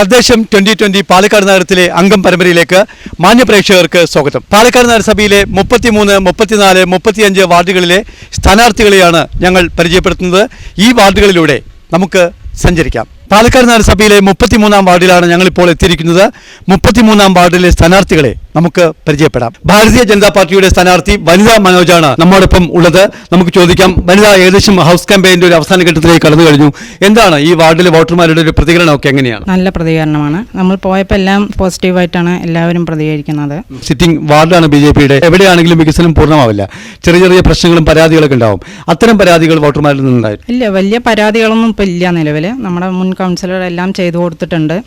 തദ്ദേശം 2020 പാലക്കാട് നഗരത്തിലെ അംഗം പരമ്പരയിലേക്ക് മാന്യപ്രേക്ഷകർക്ക് സ്വാഗതം. പാലക്കാട് നഗരസഭയിലെ 33, 34, 35 വാർഡുകളിലെ സ്ഥാനാർത്ഥികളെയാണ് ഞങ്ങൾ പരിചയപ്പെടുത്തുന്നത്. ഈ വാർഡുകളിലൂടെ നമുക്ക് സഞ്ചരിക്കാം. പാലക്കാട് നഗരസഭയിലെ 33-ാം വാർഡിലാണ് ഞങ്ങളിപ്പോൾ എത്തിയിരിക്കുന്നത്. 33-ാം വാർഡിലെ സ്ഥാനാർത്ഥികളെ നമുക്ക് പരിചയപ്പെടാം. ഭാരതീയ ജനതാ പാർട്ടിയുടെ സ്ഥാനാർത്ഥി വനിതാ മനോജാണ് നമ്മോടൊപ്പം ഉള്ളത്. നമുക്ക് ചോദിക്കാം, വനിത ഏകദേശം ഹൗസ് ക്യാമ്പയിന്റെ ഒരു അവസാന ഘട്ടത്തിലേക്ക് കടന്നു കഴിഞ്ഞു. എന്താണ് ഈ വാർഡിലെ വോട്ടർമാരുടെ ഒരു പ്രതികരണമൊക്കെ എങ്ങനെയാണ്? നല്ല പ്രതികരണമാണ്. നമ്മൾ പോയപ്പോൾ എല്ലാം പോസിറ്റീവായിട്ടാണ് എല്ലാവരും പ്രതികരിക്കുന്നത്. സിറ്റിംഗ് വാർഡാണ് BJPയുടെ. എവിടെയാണെങ്കിലും വികസനം പൂർണ്ണമാവില്ല. ചെറിയ ചെറിയ പ്രശ്നങ്ങളും പരാതികളൊക്കെ ഉണ്ടാവും. അത്തരം പരാതികൾ വോട്ടർമാരിൽ നിന്നുണ്ടായിരുന്നു? ഇല്ല, വലിയ പരാതികളൊന്നും ഇപ്പോൾ ഇല്ല. നിലവിൽ നമ്മുടെ മുൻ കൗൺസിലർ എല്ലാം ചെയ്തു കൊടുത്തിട്ടുണ്ട്.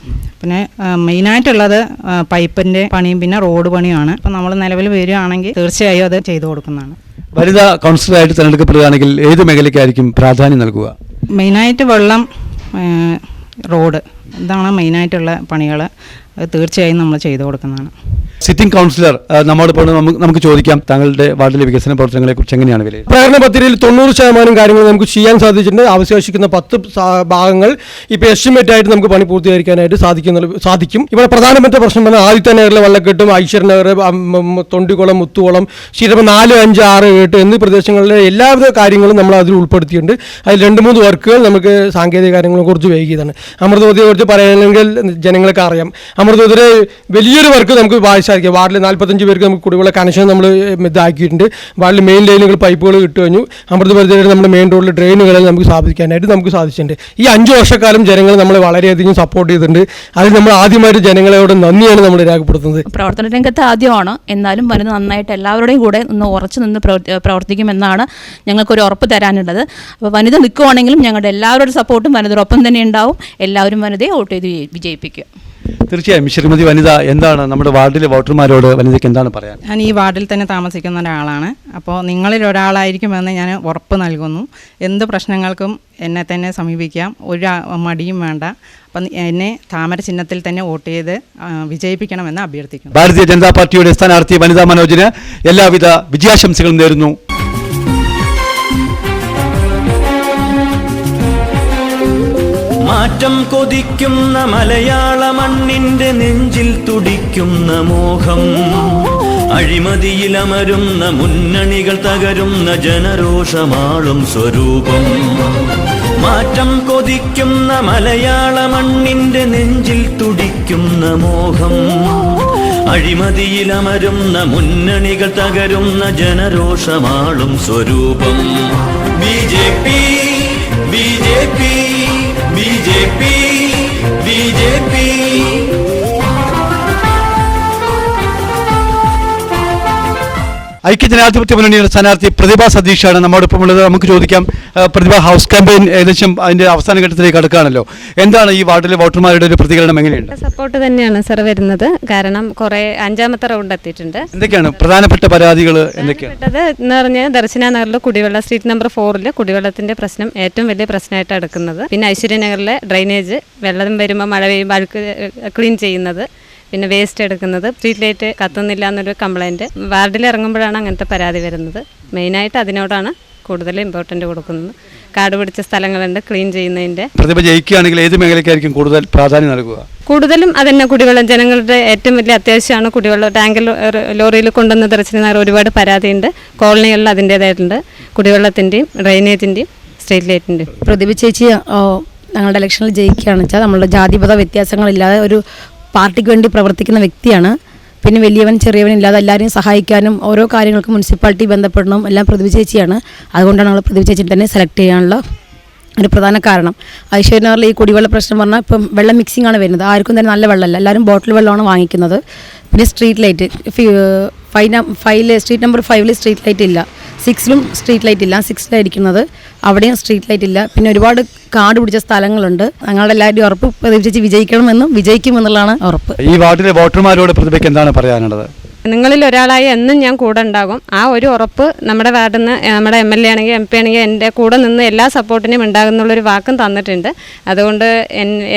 പിന്നെ മെയിനായിട്ടുള്ളത് പൈപ്പിൻ്റെ പണിയും പിന്നെ റോഡ് പണിയുമാണ്. അപ്പം നമ്മൾ നിലവിൽ വരികയാണെങ്കിൽ തീർച്ചയായും അത് ചെയ്തു കൊടുക്കുന്നതാണ്. വനിതാ കൗൺസിലറായിട്ട് തിരഞ്ഞെടുക്കപ്പെടുകയാണെങ്കിൽ ഏത് മേഖലയ്ക്കായിരിക്കും പ്രാധാന്യം നൽകുക? മെയിനായിട്ട് വെള്ളം, റോഡ്, ഇതാണ് മെയിനായിട്ടുള്ള പണികൾ. അത് തീർച്ചയായും നമ്മൾ ചെയ്തു കൊടുക്കുന്നതാണ്. സിറ്റിംഗ് കൗൺസിലർ നമ്മോടൊപ്പം നമുക്ക് ചോദിക്കാം, താങ്കളുടെ വാർഡിലെ വികസന പ്രവർത്തനങ്ങളെ കുറിച്ച് എങ്ങനെയാണ് വില? പ്രകടന പത്രികയിൽ 90% കാര്യങ്ങൾ നമുക്ക് ചെയ്യാൻ സാധിച്ചിട്ടുണ്ട്. അവശേഷിക്കുന്ന 10 ഭാഗങ്ങൾ ഇപ്പോൾ എസ്റ്റിമേറ്റ് ആയിട്ട് നമുക്ക് പണി പൂർത്തീകരിക്കാനായിട്ട് സാധിക്കും. ഇവിടെ പ്രധാനപ്പെട്ട പ്രശ്നം പറഞ്ഞാൽ ആദിത്യ നഗറിലെ വെള്ളക്കെട്ടും, ഐശ്വര്യ നഗർ, തൊണ്ടിക്കുളം, മുത്തുകുളം, ശിരപ്പം 4, 5, 6, 8 എന്നീ പ്രദേശങ്ങളിലെ എല്ലാവിധ കാര്യങ്ങളും നമ്മൾ അതിൽ ഉൾപ്പെടുത്തിയിട്ടുണ്ട്. അതിൽ 2-3 വർക്കുകൾ നമുക്ക് സാങ്കേതിക കാര്യങ്ങളെ കുറിച്ച് വൈകിയതാണ്. അമൃതവതിയെ കുറിച്ച് പറയുകയാണെങ്കിൽ ജനങ്ങൾക്ക് അറിയാം. അമൃതവതിയുടെ വലിയൊരു വർക്ക് നമുക്ക് സാധിക്കും. വാർഡിൽ 45 പേർക്ക് നമുക്ക് കുടിവെള്ള കണക്ഷൻ നമ്മൾ ഇതാക്കിയിട്ടുണ്ട്. വാർഡിൽ മെയിൻ ലൈനുകൾ, പൈപ്പുകൾ ഇട്ടു കഴിഞ്ഞു. അമൃതപരിധിയുടെ നമ്മുടെ മെയിൻ റോഡിൽ ഡ്രെയിനുകളിൽ നമുക്ക് സ്ഥാപിക്കാനായിട്ട് നമുക്ക് സാധിച്ചിട്ടുണ്ട്. ഈ 5 വർഷക്കാലം ജനങ്ങൾ നമ്മളെ വളരെയധികം സപ്പോർട്ട് ചെയ്തിട്ടുണ്ട്. അതിൽ നമ്മൾ ആദ്യമായിട്ട് ജനങ്ങളോട് നന്ദിയാണ് നമ്മൾ രേഖപ്പെടുത്തുന്നത്. പ്രവർത്തന രംഗത്ത് ആദ്യമാണ്, എന്നാലും വനിത നന്നായിട്ട് എല്ലാവരുടെയും കൂടെ ഉറച്ചു നിന്ന് പ്രവർത്തിക്കുമെന്നാണ് ഞങ്ങൾക്കൊരു ഉറപ്പ് തരാനുള്ളത്. അപ്പോൾ വനിത നിൽക്കുവാണെങ്കിലും ഞങ്ങളുടെ എല്ലാവരുടെ സപ്പോർട്ടും വനിതയോടൊപ്പം തന്നെ ഉണ്ടാവും. എല്ലാവരും വനിതയെ വോട്ട് ചെയ്ത് വിജയിപ്പിക്കുക. തീർച്ചയായും. ശ്രീമതി വനിത, എന്താണ് നമ്മുടെ വാർഡിലെ വോട്ടർമാരോട് വനിതയ്ക്ക് എന്താണ് പറയാൻ? ഞാൻ ഈ വാർഡിൽ തന്നെ താമസിക്കുന്ന ഒരാളാണ്. അപ്പോൾ നിങ്ങളിൽ ഒരാളായിരിക്കുമെന്ന് ഞാൻ ഉറപ്പ് നൽകുന്നു. എന്ത് പ്രശ്നങ്ങൾക്കും എന്നെ തന്നെ സമീപിക്കാം, ഒരു മടിയും വേണ്ട. അപ്പം എന്നെ താമര ചിഹ്നത്തിൽ തന്നെ വോട്ട് ചെയ്ത് വിജയിപ്പിക്കണമെന്ന് അഭ്യർത്ഥിക്കുന്നു. ഭാരതീയ ജനതാ പാർട്ടിയുടെ സ്ഥാനാർത്ഥി വനിതാ മനോജിന് എല്ലാവിധ വിജയാശംസകളും നേരുന്നു. മാറ്റം കൊതിക്കുന്ന മലയാള മണ്ണിന്റെ നെഞ്ചിൽ തുടിക്കുന്ന മോഹം, അഴിമതിയിലമരുന്ന മുന്നണികൾ തകരുന്ന ജനരോഷമാളും സ്വരൂപം. മാറ്റം കൊതിക്കുന്ന മലയാള മണ്ണിന്റെ നെഞ്ചിൽ തുടിക്കുന്ന മോഹം, അഴിമതിയിലമരുന്ന മുന്നണികൾ തകരുന്ന ജനരോഷമാളും സ്വരൂപം. BJP BJP BJP BJP. ഐക്യജനാധിപത്യ മുന്നണിയുടെ സ്ഥാനാർത്ഥി പ്രതിഭ സതീഷാണ് നമ്മോടൊപ്പം ഉള്ളത്. നമുക്ക് ചോദിക്കാം, പ്രതിഭ, ഹൗസ് ക്യാമ്പയിൻ ഏകദേശം അതിന്റെ അവസാന ഘട്ടത്തിലേക്ക് അടുക്കുകയാണല്ലോ. എന്താണ് ഈ വാർഡിലെ വോട്ടർമാരുടെ ഒരു പ്രതികരണം? എങ്ങനെയുണ്ട്? സപ്പോർട്ട് തന്നെയാണ് സർ വരുന്നത്. കാരണം കുറെ 5ാമത്തെ റൗണ്ട് എത്തിയിട്ടുണ്ട്. എന്തൊക്കെയാണ് പ്രധാനപ്പെട്ട പരാതികൾ? എന്തൊക്കെയാണ് എന്ന് പറഞ്ഞാൽ ദർശന നഗറിലെ കുടിവെള്ള, സ്ട്രീറ്റ് നമ്പർ 4 കുടിവെള്ളത്തിന്റെ പ്രശ്നം ഏറ്റവും വലിയ പ്രശ്നമായിട്ട് എടുക്കുന്നത്. പിന്നെ ഐശ്വര്യ നഗറിലെ ഡ്രെയിനേജ്, വെള്ളം വരുമ്പോൾ മഴ പെയ്യുമ്പോൾ അഴുക്ക് ക്ലീൻ ചെയ്യുന്നത്, പിന്നെ വേസ്റ്റ് എടുക്കുന്നത്, സ്ട്രീറ്റ് ലൈറ്റ് കത്തുന്നില്ല എന്നൊരു കംപ്ലൈൻറ്റ്. വാർഡിൽ ഇറങ്ങുമ്പോഴാണ് അങ്ങനത്തെ പരാതി വരുന്നത്. മെയിനായിട്ട് അതിനോടാണ് കൂടുതൽ ഇമ്പോർട്ടൻ്റ് കൊടുക്കുന്നത്. കാട് പിടിച്ച സ്ഥലങ്ങളുണ്ട്, ക്ലീൻ ചെയ്യുന്നതിൻ്റെ. പ്രതിഭ ജയിക്കുകയാണെങ്കിൽ ഏത് മേഖലയ്ക്കായിരിക്കും കൂടുതൽ പ്രാധാന്യം നൽകുക? കൂടുതലും അതന്നെ, കുടിവെള്ളം. ജനങ്ങളുടെ ഏറ്റവും വലിയ അത്യാവശ്യമാണ് കുടിവെള്ളം. ടാങ്കിൽ ലോറിയിൽ കൊണ്ടുവന്ന് ദർശനം ഒരുപാട് പരാതിയുണ്ട്. കോളനികളിൽ അതിൻ്റേതായിട്ടുണ്ട്. കുടിവെള്ളത്തിൻ്റെയും ഡ്രെയിനേജിൻ്റെയും സ്ട്രീറ്റ് ലൈറ്റിൻ്റെയും. പ്രതിഭ ചേച്ചി ഞങ്ങളുടെ ഇലക്ഷനിൽ ജയിക്കുകയാണെന്ന് വെച്ചാൽ നമ്മളുടെ ജാതിപത വ്യത്യാസങ്ങളില്ലാതെ ഒരു പാർട്ടിക്ക് വേണ്ടി പ്രവർത്തിക്കുന്ന വ്യക്തിയാണ്. പിന്നെ വലിയവൻ ചെറിയവൻ ഇല്ലാതെ എല്ലാവരെയും സഹായിക്കാനും ഓരോ കാര്യങ്ങൾക്കും മുനിസിപ്പാലിറ്റി ബന്ധപ്പെടണം എല്ലാം പ്രതിഭ ചേച്ചിയാണ്. അതുകൊണ്ടാണ് നമ്മൾ പ്രതിഭ ചേച്ചി തന്നെ സെലക്ട് ചെയ്യാനുള്ള ഒരു പ്രധാന കാരണം. ഐശ്വര്യനഗറിൽ ഈ കുടിവെള്ള പ്രശ്നം പറഞ്ഞാൽ ഇപ്പം വെള്ളം മിക്സിംഗ് ആണ് വരുന്നത്. ആർക്കും തന്നെ നല്ല വെള്ളമല്ല, എല്ലാവരും ബോട്ടിൽ വെള്ളമാണ് വാങ്ങിക്കുന്നത്. പിന്നെ street light, street number 5 street light ഇല്ല. 6 സ്ട്രീറ്റ് ലൈറ്റ് ഇല്ല. 6 അവിടെയും സ്ട്രീറ്റ് ലൈറ്റ് ഇല്ല. പിന്നെ ഒരുപാട് കാട് പിടിച്ച സ്ഥലങ്ങളുണ്ട്. ഞങ്ങളുടെ എല്ലാവരുടെയും ഉറപ്പ് പ്രതിഭ ചേച്ചി വിജയിക്കണമെന്നും വിജയിക്കുമെന്നുള്ളതാണ് ഉറപ്പ്. ഈ വാർഡിലെ വോട്ടർമാരോട് പ്രതിഭയ്ക്ക് എന്താണ് പറയാനുള്ളത്? നിങ്ങളിൽ ഒരാളായി എന്നും ഞാൻ കൂടെ ഉണ്ടാകും. ആ ഒരു ഉറപ്പ് നമ്മുടെ വാർഡിൽ നിന്ന് നമ്മുടെ MLA ആണെങ്കിൽ MP ആണെങ്കിൽ എൻ്റെ കൂടെ നിന്ന് എല്ലാ സപ്പോർട്ടിനും ഉണ്ടാകുന്നുള്ളൊരു വാക്കും തന്നിട്ടുണ്ട്. അതുകൊണ്ട്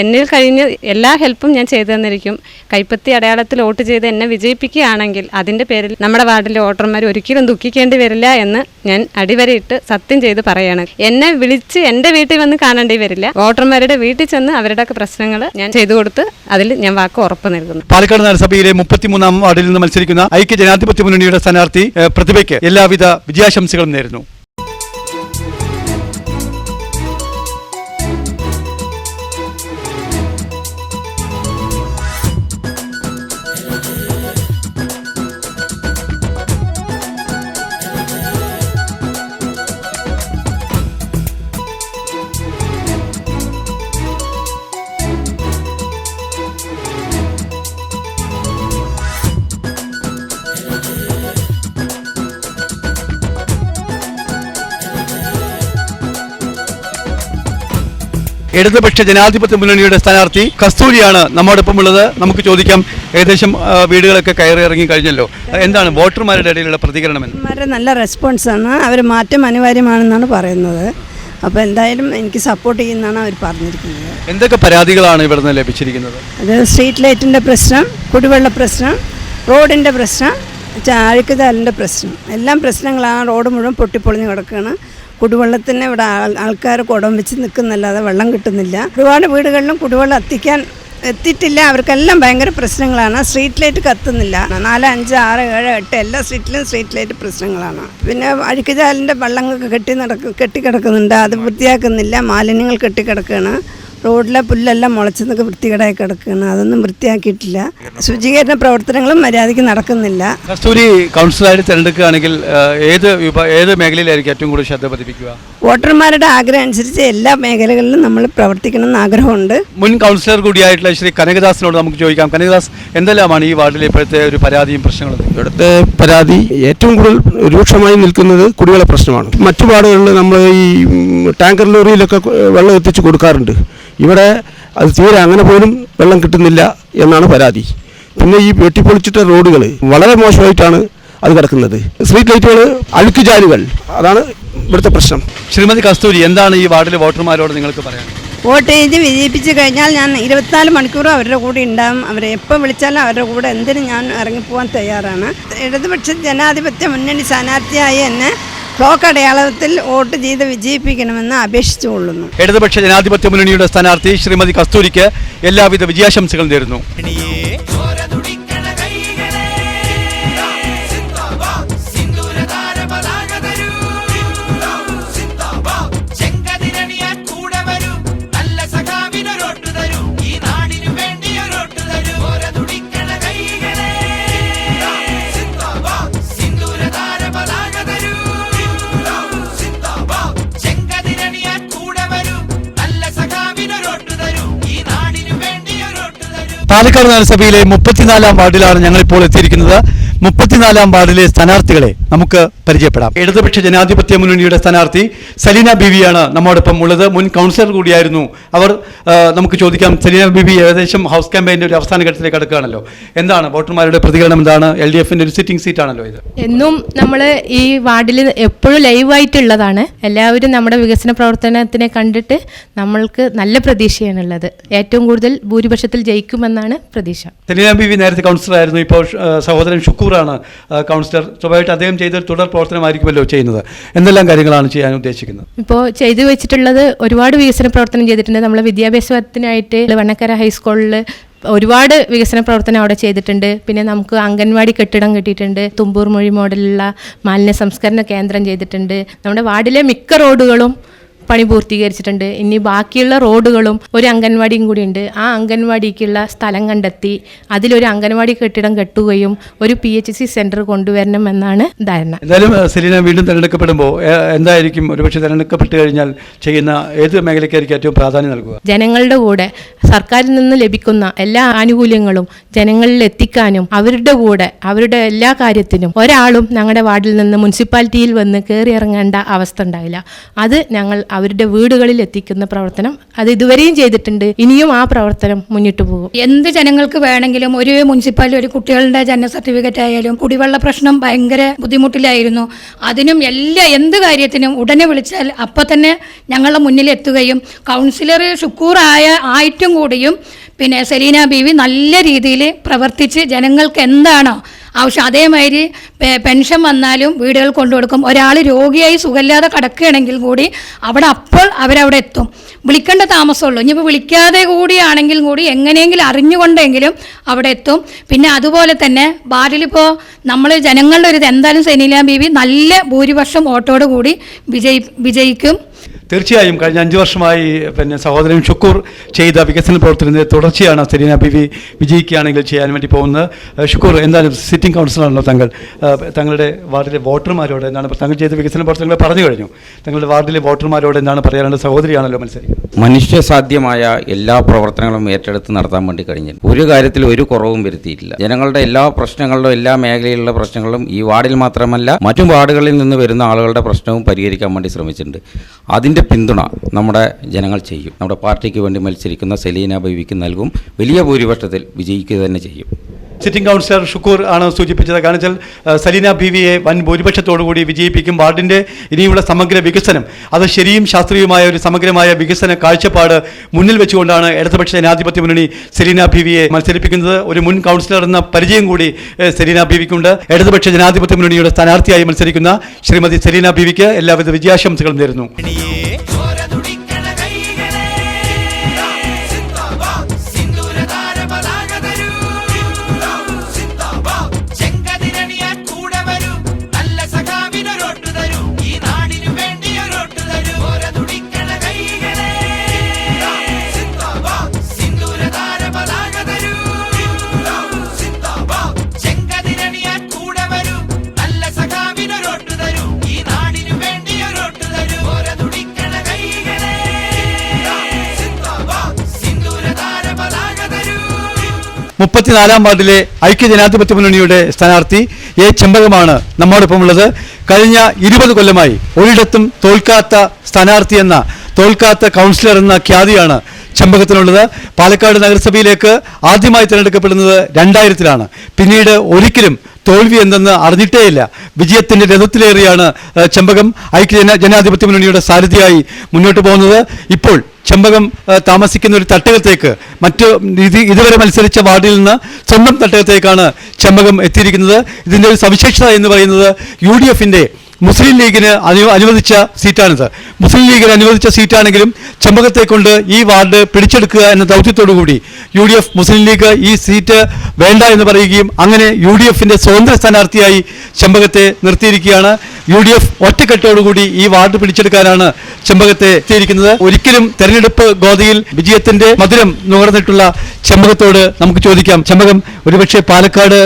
എന്നിൽ കഴിഞ്ഞ് എല്ലാ ഹെൽപ്പും ഞാൻ ചെയ്തു തന്നിരിക്കും. കൈപ്പത്തി അടയാളത്തിൽ വോട്ട് ചെയ്ത് എന്നെ വിജയിപ്പിക്കുകയാണെങ്കിൽ അതിൻ്റെ പേരിൽ നമ്മുടെ വാർഡിലെ വോട്ടർമാർ ഒരിക്കലും ദുഃഖിക്കേണ്ടി വരില്ല എന്ന് ഞാൻ അടിവരയിട്ട് സത്യം ചെയ്ത് പറയാണ്. എന്നെ വിളിച്ച് എൻ്റെ വീട്ടിൽ വന്ന് കാണേണ്ടി വരില്ല. വോട്ടർമാരുടെ വീട്ടിൽ ചെന്ന് അവരുടെയൊക്കെ പ്രശ്നങ്ങൾ ഞാൻ ചെയ്തു കൊടുത്ത് അതിൽ ഞാൻ വാക്ക് ഉറപ്പ് നൽകുന്നു. പാലക്കാട് നഗരസഭയിലെ 33-ാം വാർഡിൽ നിന്ന് മത്സരിക്കുന്ന ഐക്യ ജനാധിപത്യ മുന്നണിയുടെ സ്ഥാനാർത്ഥി പ്രതിഭയ്ക്ക് എല്ലാവിധ വിജയാശംസകളും നേരുന്നു. ഇടതുപക്ഷ ജനാധിപത്യ മുന്നണിയുടെ സ്ഥാനാർത്ഥി കസ്തൂരിയാണ് നമ്മോടൊപ്പം ഉള്ളത്. നമുക്ക് ചോദിക്കാം, ഏകദേശം വീടുകളൊക്കെ കയറി ഇറങ്ങി കഴിഞ്ഞല്ലോ, എന്താണ് വോട്ടർമാരുടെ ഇടയിലുള്ള പ്രതികരണം? നല്ല റെസ്പോൺസാണ്. അവർ മാറ്റം അനിവാര്യമാണെന്നാണ് പറയുന്നത്. അപ്പോൾ എന്തായാലും എനിക്ക് സപ്പോർട്ട് ചെയ്യുന്നതാണ് അവർ പറഞ്ഞിരിക്കുന്നത്. എന്തൊക്കെ പരാതികളാണ് ഇവിടെ നിന്ന് ലഭിച്ചിരിക്കുന്നത്? അത് സ്ട്രീറ്റ് ലൈറ്റിൻ്റെ പ്രശ്നം, കുടിവെള്ള പ്രശ്നം, റോഡിൻ്റെ പ്രശ്നം, അഴുക്കുചാലിൻ്റെ പ്രശ്നം, എല്ലാം പ്രശ്നങ്ങളാണ്. റോഡ് മുഴുവൻ പൊട്ടിപ്പൊളിഞ്ഞ് കിടക്കുകയാണ്. കുടിവെള്ളത്തിന് ഇവിടെ ആൾക്കാർ കുടം വെച്ച് നിൽക്കുന്നല്ലാതെ വെള്ളം കിട്ടുന്നില്ല. ഒരുപാട് വീടുകളിലും കുടിവെള്ളം എത്തിയിട്ടില്ല. അവർക്കെല്ലാം ഭയങ്കര പ്രശ്നങ്ങളാണ്. Street light കത്തുന്നില്ല. 4, 5, 6, 7, 8 എല്ലാ സ്ട്രീറ്റിലും സ്ട്രീറ്റ് ലൈറ്റ് പ്രശ്നങ്ങളാണ്. പിന്നെ അഴുക്കുചാലിൻ്റെ വെള്ളങ്ങൾക്ക് കെട്ടിക്കിടക്കുന്നുണ്ട്. അത് വൃത്തിയാക്കുന്നില്ല. മാലിന്യങ്ങൾ കെട്ടിക്കിടക്കുകയാണ്. റോഡിലെ പുല്ലെല്ലാം മുളച്ചെന്നൊക്കെ വൃത്തികേടായി കിടക്കുകയാണ്. അതൊന്നും വൃത്തിയാക്കിയിട്ടില്ല. ശുചീകരണ പ്രവർത്തനങ്ങളും മര്യാദയ്ക്ക് നടക്കുന്നില്ല. കസ്തൂരി കൗൺസിലറായിട്ട് തിരഞ്ഞെടുക്കുകയാണെങ്കിൽ ഏത് മേഖലയിലായിരിക്കും ഏറ്റവും കൂടുതൽ ശ്രദ്ധ പതിപ്പിക്കുക? വോട്ടർമാരുടെ ആഗ്രഹം അനുസരിച്ച് എല്ലാ മേഖലകളിലും നമ്മൾ പ്രവർത്തിക്കണമെന്ന് ആഗ്രഹമുണ്ട്. മുൻ കൗൺസിലർ കൂടിയായിട്ടുള്ള ശ്രീ കനകദാസിനോട് നമുക്ക് ചോദിക്കാം. കനകദാസ്, എന്തെല്ലാമാണ് ഈ വാർഡിലെ ഇപ്പോഴത്തെ ഒരു പരാതിയും പ്രശ്നങ്ങളും? ഇവിടുത്തെ പരാതി ഏറ്റവും കൂടുതൽ രൂക്ഷമായി നിൽക്കുന്നത് കുടിവെള്ള പ്രശ്നമാണ്. മറ്റു വാർഡുകളിൽ നമ്മൾ ഈ ടാങ്കർ ലോറിയിലൊക്കെ വെള്ളം എത്തിച്ചു കൊടുക്കാറുണ്ട്. ഇവിടെ അത് തീരെ അങ്ങനെ പോലും വെള്ളം കിട്ടുന്നില്ല എന്നാണ് പരാതി. പിന്നെ ഈ വെട്ടിപ്പൊളിച്ചിട്ട റോഡുകൾ വളരെ മോശമായിട്ടാണ് അത് കിടക്കുന്നത്. സ്ട്രീറ്റ് ലൈറ്റുകൾ, അഴുക്കുചാലുകൾ, അതാണ് ഇവിടുത്തെ പ്രശ്നം. ശ്രീമതി കസ്തൂരി, എന്താണ് ഈ വാർഡിലെ വോട്ടർമാരോട് നിങ്ങൾക്ക് പറയാൻ? വോട്ട് ചെയ്ത് വിജയിപ്പിച്ച് കഴിഞ്ഞാൽ ഞാൻ 24 മണിക്കൂറും അവരുടെ കൂടെ ഉണ്ടാകും. അവരെ എപ്പോൾ വിളിച്ചാലും അവരുടെ കൂടെ എന്തിനും ഞാൻ ഇറങ്ങിപ്പോകാൻ തയ്യാറാണ്. ഇടതുപക്ഷ ജനാധിപത്യ മുന്നണി സ്ഥാനാർത്ഥിയായി എന്നെ ബ്ലോക്ക് അടയാളത്തിൽ വോട്ട് ചെയ്ത് വിജയിപ്പിക്കണമെന്ന് അപേക്ഷിച്ചുകൊള്ളുന്നു. ഇടതുപക്ഷ ജനാധിപത്യ മുന്നണിയുടെ സ്ഥാനാർത്ഥി ശ്രീമതി കസ്തൂരിക്ക് എല്ലാവിധ വിജയാശംസകളും നേരുന്നു. പാലക്കാട് നഗരസഭയിലെ 34-ാം വാർഡിലാണ് ഞങ്ങളിപ്പോൾ എത്തിയിരിക്കുന്നത്. 34-ാം വാർഡിലെ സ്ഥാനാർത്ഥികളെ നമുക്ക് പരിചയപ്പെടാം. ഇടതുപക്ഷ ജനാധിപത്യ മുന്നണിയുടെ സ്ഥാനാർത്ഥി സലീന ബീവിയാണ് നമ്മോടൊപ്പം ഉള്ളത്. മുൻ കൗൺസിലർ കൂടിയായിരുന്നു അവർ. നമുക്ക് ചോദിക്കാം, സലീന ബീവി, ഏകദേശം ഹൗസ് ക്യാമ്പയിൻ്റെ ഒരു അവസാന ഘട്ടത്തിലേക്ക് കടക്കുകയാണല്ലോ, എന്താണ് വോട്ടർമാരുടെ പ്രതികരണം? എന്താണ്? LDFന്റെ ഒരു സിറ്റിംഗ് സീറ്റാണല്ലോ ഇത്. എന്നും നമ്മൾ ഈ വാർഡിൽ എപ്പോഴും ലൈവായിട്ടുള്ളതാണ്. എല്ലാവരും നമ്മുടെ വികസന പ്രവർത്തനത്തിനെ കണ്ടിട്ട് നമ്മൾക്ക് നല്ല പ്രതീക്ഷയാണുള്ളത്. ഏറ്റവും കൂടുതൽ ഭൂരിപക്ഷത്തിൽ ജയിക്കുമെന്നാണ് പ്രതീക്ഷ. സലീന ബീവി നേരത്തെ കൗൺസിലർ ആയിരുന്നു. ഇപ്പോൾ സഹോദരൻ ഷുക്കൂറാണ് കൗൺസിലർ. സ്വാഭാവികമായിട്ട് അദ്ദേഹം ചെയ്ത തുടർ പ്രവർത്തനമായിരിക്കുമല്ലോ ചെയ്യുന്നത്. എന്തെല്ലാം കാര്യങ്ങളാണ് ചെയ്യാൻ ഉദ്ദേശിക്കുന്നത്? ഇപ്പോൾ ചെയ്തു വെച്ചിട്ടുള്ളത് ഒരുപാട് വികസന പ്രവർത്തനം ചെയ്തിട്ടുണ്ട്. നമ്മൾ വിദ്യാഭ്യാസത്തിനായിട്ട് വണ്ണക്കര ഹൈസ്കൂളിൽ ഒരുപാട് വികസന പ്രവർത്തനം അവിടെ ചെയ്തിട്ടുണ്ട്. പിന്നെ നമുക്ക് അംഗൻവാടി കെട്ടിടം കിട്ടിയിട്ടുണ്ട്. തുമ്പൂർ മൊഴി മോഡലുള്ള മാലിന്യ സംസ്കരണ കേന്ദ്രം ചെയ്തിട്ടുണ്ട്. നമ്മുടെ വാർഡിലെ മിക്ക റോഡുകളും പണി പൂർത്തീകരിച്ചിട്ടുണ്ട്. ഇനി ബാക്കിയുള്ള റോഡുകളും ഒരു അംഗൻവാടിയും കൂടിയുണ്ട്. ആ അംഗൻവാടിക്കുള്ള സ്ഥലം കണ്ടെത്തി അതിലൊരു അംഗൻവാടി കെട്ടിടം കെട്ടുകയും ഒരു PHC സെന്റർ കൊണ്ടുവരണമെന്നാണ് ധാരണ. എന്തായാലും സെലീന വീണ്ടും തിരഞ്ഞെടുക്കപ്പെടുമ്പോൾ എന്തായിരിക്കും ഒരുപക്ഷെ തിരഞ്ഞെടുക്കപ്പെട്ട് കഴിഞ്ഞാൽ ചെയ്യുന്ന ഏത് മേഖലയ്ക്കായിരിക്കും ഏറ്റവും പ്രാധാന്യം നൽകുക? ജനങ്ങളുടെ കൂടെ സർക്കാരിൽ നിന്ന് ലഭിക്കുന്ന എല്ലാ ആനുകൂല്യങ്ങളും ജനങ്ങളിൽ എത്തിക്കാനും അവരുടെ കൂടെ അവരുടെ എല്ലാ കാര്യത്തിനും ഒരാളും ഞങ്ങളുടെ വാർഡിൽ നിന്ന് മുനിസിപ്പാലിറ്റിയിൽ വന്ന് കയറി ഇറങ്ങേണ്ട അവസ്ഥ ഉണ്ടാവില്ല. അത് ഞങ്ങൾ അവരുടെ വീടുകളിൽ എത്തിക്കുന്ന പ്രവർത്തനം അത് ഇതുവരെയും ചെയ്തിട്ടുണ്ട്. ഇനിയും ആ പ്രവർത്തനം മുന്നിട്ട് പോകും. എന്ത് ജനങ്ങൾക്ക് വേണമെങ്കിലും ഒരു മുനിസിപ്പാലിറ്റി ഒരു കുട്ടികളുടെ ജനന സർട്ടിഫിക്കറ്റ് ആയാലും കുടിവെള്ള പ്രശ്നം ഭയങ്കര ബുദ്ധിമുട്ടിലായിരുന്നു. അതിനും എന്ത് കാര്യത്തിനും ഉടനെ വിളിച്ചാൽ അപ്പം തന്നെ ഞങ്ങളുടെ മുന്നിൽ എത്തുകയും കൗൺസിലർ ഷുക്കൂർ ആയിട്ടും കൂടിയും പിന്നെ സെലീന ബീവി നല്ല രീതിയിൽ പ്രവർത്തിച്ച് ജനങ്ങൾക്ക് എന്താണോ ആവശ്യം അതേമാതിരി പെൻഷൻ വന്നാലും വീടുകൾ കൊണ്ടുകൊടുക്കും. ഒരാൾ രോഗിയായി സുഖമില്ലാതെ കിടക്കുകയാണെങ്കിൽ കൂടി അപ്പോൾ അവരവിടെ എത്തും. വിളിക്കേണ്ട താമസമുള്ളൂ. ഇനിയിപ്പോൾ വിളിക്കാതെ കൂടിയാണെങ്കിൽ കൂടി എങ്ങനെയെങ്കിലും അറിഞ്ഞുകൊണ്ടെങ്കിലും അവിടെ എത്തും. പിന്നെ അതുപോലെ തന്നെ വാർഡിലിപ്പോൾ നമ്മൾ ജനങ്ങളുടെ ഒരു എന്തായാലും സെലീന ബീവി നല്ല ഭൂരിപക്ഷം വോട്ടോട് കൂടി വിജയിക്കും. തീർച്ചയായും കഴിഞ്ഞ 5 വർഷമായി സഹോദരൻ ഷുക്കൂർ ചെയ്ത വികസന പ്രവർത്തനത്തിന്റെ തുടർച്ചയാണ് സെലീന ബീവി വിജയിക്കുകയാണെങ്കിൽ ചെയ്യാൻ വേണ്ടി പോകുന്നത്. ഷുക്കൂർ, എന്തായാലും സിറ്റിംഗ് കൗൺസിലറാണല്ലോ താങ്കൾ. തങ്ങളുടെ വാർഡിലെ വോട്ടർമാരോട് എന്താണ് താങ്കൾ ചെയ്ത വികസന പ്രവർത്തനങ്ങൾ പറഞ്ഞു കഴിഞ്ഞു. തങ്ങളുടെ വാർഡിലെ വോട്ടർമാരോട് എന്താണ് പറയാനുള്ളത്? സഹോദരിയാണല്ലോ മത്സരിക്കുന്നത്. മനുഷ്യസാധ്യമായ എല്ലാ പ്രവർത്തനങ്ങളും ഏറ്റെടുത്ത് നടത്താൻ വേണ്ടി കഴിഞ്ഞു. ഒരു കാര്യത്തിൽ ഒരു കുറവും വരുത്തിയിട്ടില്ല. ജനങ്ങളുടെ എല്ലാ പ്രശ്നങ്ങളിലും എല്ലാ മേഖലയിലുള്ള പ്രശ്നങ്ങളും ഈ വാർഡിൽ മാത്രമല്ല മറ്റു വാർഡുകളിൽ നിന്ന് വരുന്ന ആളുകളുടെ പ്രശ്നവും പരിഹരിക്കാൻ വേണ്ടി ശ്രമിച്ചിട്ടുണ്ട്. അതിൻ്റെ പിന്തുണ നമ്മുടെ ജനങ്ങൾ ചെയ്യും. നമ്മുടെ പാർട്ടിക്ക് വേണ്ടി മത്സരിക്കുന്ന സെലീന ബീവിക്ക് നൽകും. വലിയ ഭൂരിപക്ഷത്തിൽ വിജയിക്കുക തന്നെ ചെയ്യും. സിറ്റിംഗ് കൗൺസിലർ ഷുക്കൂർ ആണ് സൂചിപ്പിച്ചത്. കാരണം വെച്ചാൽ സെലീന ബീവിയെ വൻ ഭൂരിപക്ഷത്തോടുകൂടി വിജയിപ്പിക്കും. വാർഡിൻ്റെ ഇനിയുള്ള സമഗ്ര വികസനം, അത് ശരിയും ശാസ്ത്രീയമായ ഒരു സമഗ്രമായ വികസന കാഴ്ചപ്പാട് മുന്നിൽ വെച്ചുകൊണ്ടാണ് ഇടതുപക്ഷ ജനാധിപത്യ മുന്നണി സെലീന ബീവിയെ മത്സരിപ്പിക്കുന്നത്. ഒരു മുൻ കൗൺസിലർ എന്ന പരിചയം കൂടി സെലീന ബീവിക്കുണ്ട്. ഇടതുപക്ഷ ജനാധിപത്യ മുന്നണിയുടെ സ്ഥാനാർത്ഥിയായി മത്സരിക്കുന്ന ശ്രീമതി സെലീന ബീവിക്ക് എല്ലാവിധ വിജയാശംസകളും നേരുന്നു. മുപ്പത്തിനാലാം വാർഡിലെ ഐക്യജനാധിപത്യ മുന്നണിയുടെ സ്ഥാനാർത്ഥി ചെമ്പകമാണ് നമ്മോടൊപ്പമുള്ളത്. കഴിഞ്ഞ 20 കൊല്ലമായി ഒരിടത്തും തോൽക്കാത്ത സ്ഥാനാർത്ഥി എന്ന തോൽക്കാത്ത കൗൺസിലർ എന്ന ഖ്യാതിയാണ് ചെമ്പകത്തിനുള്ളത്. പാലക്കാട് നഗരസഭയിലേക്ക് ആദ്യമായി തിരഞ്ഞെടുക്കപ്പെടുന്നത് 2000-ലാണ്. പിന്നീട് ഒരിക്കലും തോൽവി എന്തെന്ന് അറിഞ്ഞിട്ടേയില്ല. വിജയത്തിൻ്റെ രഥത്തിലേറിയാണ് ചെമ്പകം ജനാധിപത്യ മുന്നണിയുടെ സാരഥിയായി മുന്നോട്ട് പോകുന്നത്. ഇപ്പോൾ ചെമ്പകം താമസിക്കുന്ന ഒരു തട്ടകത്തേക്ക് ഇതുവരെ മത്സരിച്ച വാർഡിൽ നിന്ന് സ്വന്തം തട്ടകത്തേക്കാണ് ചെമ്പകം എത്തിയിരിക്കുന്നത്. ഇതിൻ്റെ ഒരു സവിശേഷത എന്ന് പറയുന്നത് UDFൻ്റെ മുസ്ലിം ലീഗിന് അനുവദിച്ച സീറ്റാണിത്. മുസ്ലിം ലീഗിന് അനുവദിച്ച സീറ്റാണെങ്കിലും ചെമ്പകത്തെ കൊണ്ട് ഈ വാർഡ് പിടിച്ചെടുക്കുക എന്ന ദൗത്യത്തോടുകൂടി UDF മുസ്ലിം ലീഗ് ഈ സീറ്റ് വേണ്ട എന്ന് പറയുകയും അങ്ങനെ UDFൻ്റെ സ്വതന്ത്ര സ്ഥാനാർത്ഥിയായി ചെമ്പകത്തെ നിർത്തിയിരിക്കുകയാണ്. UDF ഒറ്റക്കെട്ടോടുകൂടി ഈ വാർഡ് പിടിച്ചെടുക്കാനാണ് ചെമ്പകത്തെ എത്തിയിരിക്കുന്നത്. ഒരിക്കലും തെരഞ്ഞെടുപ്പ് ഗോതയിൽ വിജയത്തിന്റെ മധുരം നുകർന്നിട്ടുള്ള ചെമ്പകത്തോട് നമുക്ക് ചോദിക്കാം. ചെമ്പകം ഒരുപക്ഷെ പാലക്കാട്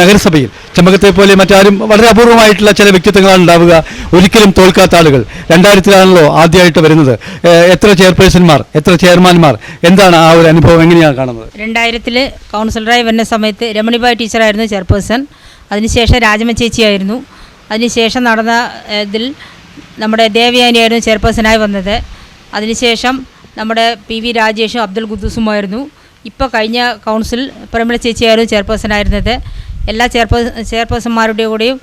നഗരസഭയിൽ ചെമ്പകത്തെ പോലെ മറ്റാരും വളരെ അപൂർവമായിട്ടുള്ള ചില വ്യക്തിത്വങ്ങളാണ് ഉണ്ടാവുക. ഒരിക്കലും തോൽക്കാത്ത ആളുകൾ. 2000-ലാണല്ലോ ആദ്യമായിട്ട് വരുന്നത്. എത്ര ചെയർപേഴ്സൺമാർ, എത്ര ചെയർമാൻമാർ, എന്താണ് ആ ഒരു അനുഭവം, എങ്ങനെയാണ് കാണുന്നത്? 2000 കൗൺസിലറായി വരുന്ന സമയത്ത് രമണിബായ് ടീച്ചറായിരുന്നു ചെയർപേഴ്സൺ. അതിനുശേഷം രാജമ്മ ചേച്ചിയായിരുന്നു. അതിനുശേഷം നടന്ന ഇതിൽ നമ്മുടെ ദേവയാനിയായിരുന്നു ചെയർപേഴ്സണായി വന്നത്. അതിനുശേഷം നമ്മുടെ PV രാജേഷും അബ്ദുൽ ഖുദ്ദൂസുമായിരുന്നു. ഇപ്പോൾ കഴിഞ്ഞ കൗൺസിൽ പ്രമിള ചേച്ചിയായിരുന്നു ചെയർപേഴ്സണായിരുന്നത്. എല്ലാ ചെയർപേഴ്സന്മാരുടെ കൂടെയും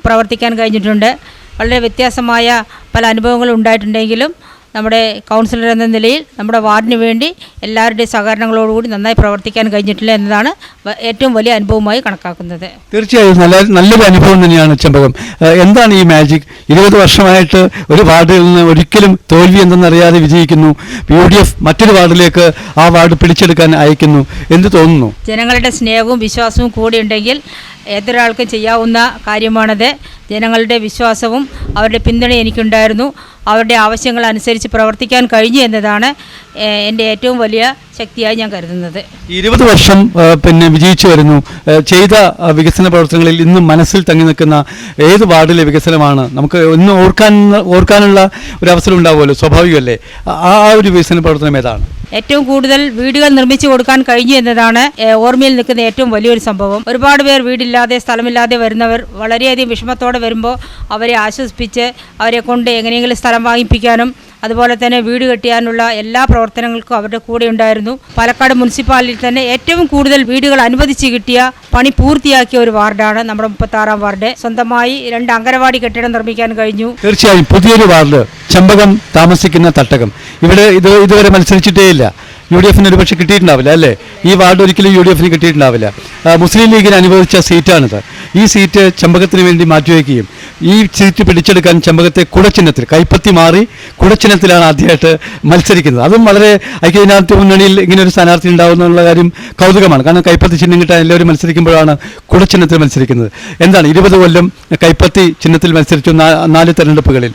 പ്രവർത്തിക്കാൻ കഴിഞ്ഞിട്ടുണ്ട്. വളരെ വ്യത്യാസമായ പല അനുഭവങ്ങളും ഉണ്ടായിട്ടുണ്ടെങ്കിലും നമ്മുടെ കൗൺസിലർ എന്ന നിലയിൽ നമ്മുടെ വാർഡിന് വേണ്ടി എല്ലാവരുടെയും സഹകരണങ്ങളോടുകൂടി നന്നായി പ്രവർത്തിക്കാൻ കഴിഞ്ഞിട്ടില്ല എന്നതാണ് ഏറ്റവും വലിയ അനുഭവമായി കണക്കാക്കുന്നത്. തീർച്ചയായും നല്ലൊരു അനുഭവം തന്നെയാണ് ചെമ്പകം. എന്താണ് ഈ മാജിക്? 20 വർഷമായിട്ട് ഒരു വാർഡിൽ നിന്ന് ഒരിക്കലും തോൽവി എന്തെന്നറിയാതെ വിജയിക്കുന്നു. UDF മറ്റൊരു വാർഡിലേക്ക് ആ വാർഡ് പിടിച്ചെടുക്കാൻ അയക്കുന്നു. എന്ത് തോന്നുന്നു? ജനങ്ങളുടെ സ്നേഹവും വിശ്വാസവും കൂടിയുണ്ടെങ്കിൽ ഏതൊരാൾക്കും ചെയ്യാവുന്ന കാര്യമാണത്. ജനങ്ങളുടെ വിശ്വാസവും അവരുടെ പിന്തുണ എനിക്കുണ്ടായിരുന്നു. അവരുടെ ആവശ്യങ്ങൾ അനുസരിച്ച് പ്രവർത്തിക്കാൻ കഴിഞ്ഞു എന്നതാണ് എൻ്റെ ഏറ്റവും വലിയ ശക്തിയായി ഞാൻ കരുതുന്നത്. 20 വർഷം വിജയിച്ചു വരുന്നു. ചെയ്ത വികസന പ്രവർത്തനങ്ങളിൽ ഇന്നും മനസ്സിൽ തങ്ങി നിൽക്കുന്ന ഏത് വാർഡിലെ വികസനമാണ്? നമുക്ക് ഇന്ന് ഓർക്കാനുള്ള ഒരു അവസരം ഉണ്ടാവുമല്ലോ, സ്വാഭാവികമല്ലേ? ആ ഒരു വികസന പ്രവർത്തനം ഏതാണ്? ഏറ്റവും കൂടുതൽ വീടുകൾ നിർമ്മിച്ചു കൊടുക്കാൻ കഴിഞ്ഞു എന്നതാണ് ഓർമ്മയിൽ നിൽക്കുന്ന ഏറ്റവും വലിയൊരു സംഭവം. ഒരുപാട് പേർ വീടില്ലാതെ സ്ഥലമില്ലാതെ വരുന്നവർ വളരെയധികം വിഷമത്തോടെ വരുമ്പോൾ അവരെ ആശ്വസിപ്പിച്ച് അവരെ കൊണ്ട് എങ്ങനെയെങ്കിലും സ്ഥലം വാങ്ങിപ്പിക്കാനും അതുപോലെ തന്നെ വീട് കെട്ടിയാനുള്ള എല്ലാ പ്രവർത്തനങ്ങൾക്കും അവരുടെ കൂടെ ഉണ്ടായിരുന്നു. പാലക്കാട് മുനിസിപ്പാലിറ്റിയിൽ തന്നെ ഏറ്റവും കൂടുതൽ വീടുകൾ അനുവദിച്ച് കിട്ടിയ, പണി പൂർത്തിയാക്കിയ ഒരു വാർഡാണ് നമ്മുടെ 36-ാം വാർഡ്. സ്വന്തമായി 2 അംഗനവാടി കെട്ടിടം നിർമ്മിക്കാൻ കഴിഞ്ഞു. തീർച്ചയായും പുതിയൊരു വാർഡ് ചെമ്പകം താമസിക്കുന്ന തട്ടകം. ഇവിടെ ഇതുവരെ മത്സരിച്ചിട്ടേ ഇല്ല. UDF ഒരുപക്ഷെ കിട്ടിയിട്ടുണ്ടാവില്ല അല്ലേ? ഈ വാർഡ് ഒരിക്കലും UDF കിട്ടിയിട്ടുണ്ടാവില്ല. മുസ്ലിം ലീഗിന് അനുവദിച്ച സീറ്റാണിത്. ഈ സീറ്റ് ചെമ്പകത്തിന് വേണ്ടി മാറ്റിവെക്കുകയും ഈ സീറ്റ് പിടിച്ചെടുക്കാൻ ചെമ്പകത്തെ കുടച്ചിഹ്നത്തിൽ, കൈപ്പത്തി മാറി കുടച്ചിഹ്നത്തിലാണ് ആദ്യമായിട്ട് മത്സരിക്കുന്നത്. അതും വളരെ ഐക്യജനാധിപത്യ മുന്നണിയിൽ ഇങ്ങനെ ഒരു സ്ഥാനാർത്ഥി ഉണ്ടാവുന്നുള്ള കാര്യം കൗതുകമാണ്. കാരണം കൈപ്പത്തി ചിഹ്നം കിട്ടാൻ എല്ലാവരും മത്സരിക്കുമ്പോഴാണ് കുടച്ചിഹ്നത്തിൽ മത്സരിക്കുന്നത്. എന്താണ് 20 കൊല്ലം കൈപ്പത്തി ചിഹ്നത്തിൽ മത്സരിച്ചു, 4 തെരഞ്ഞെടുപ്പുകളിൽ,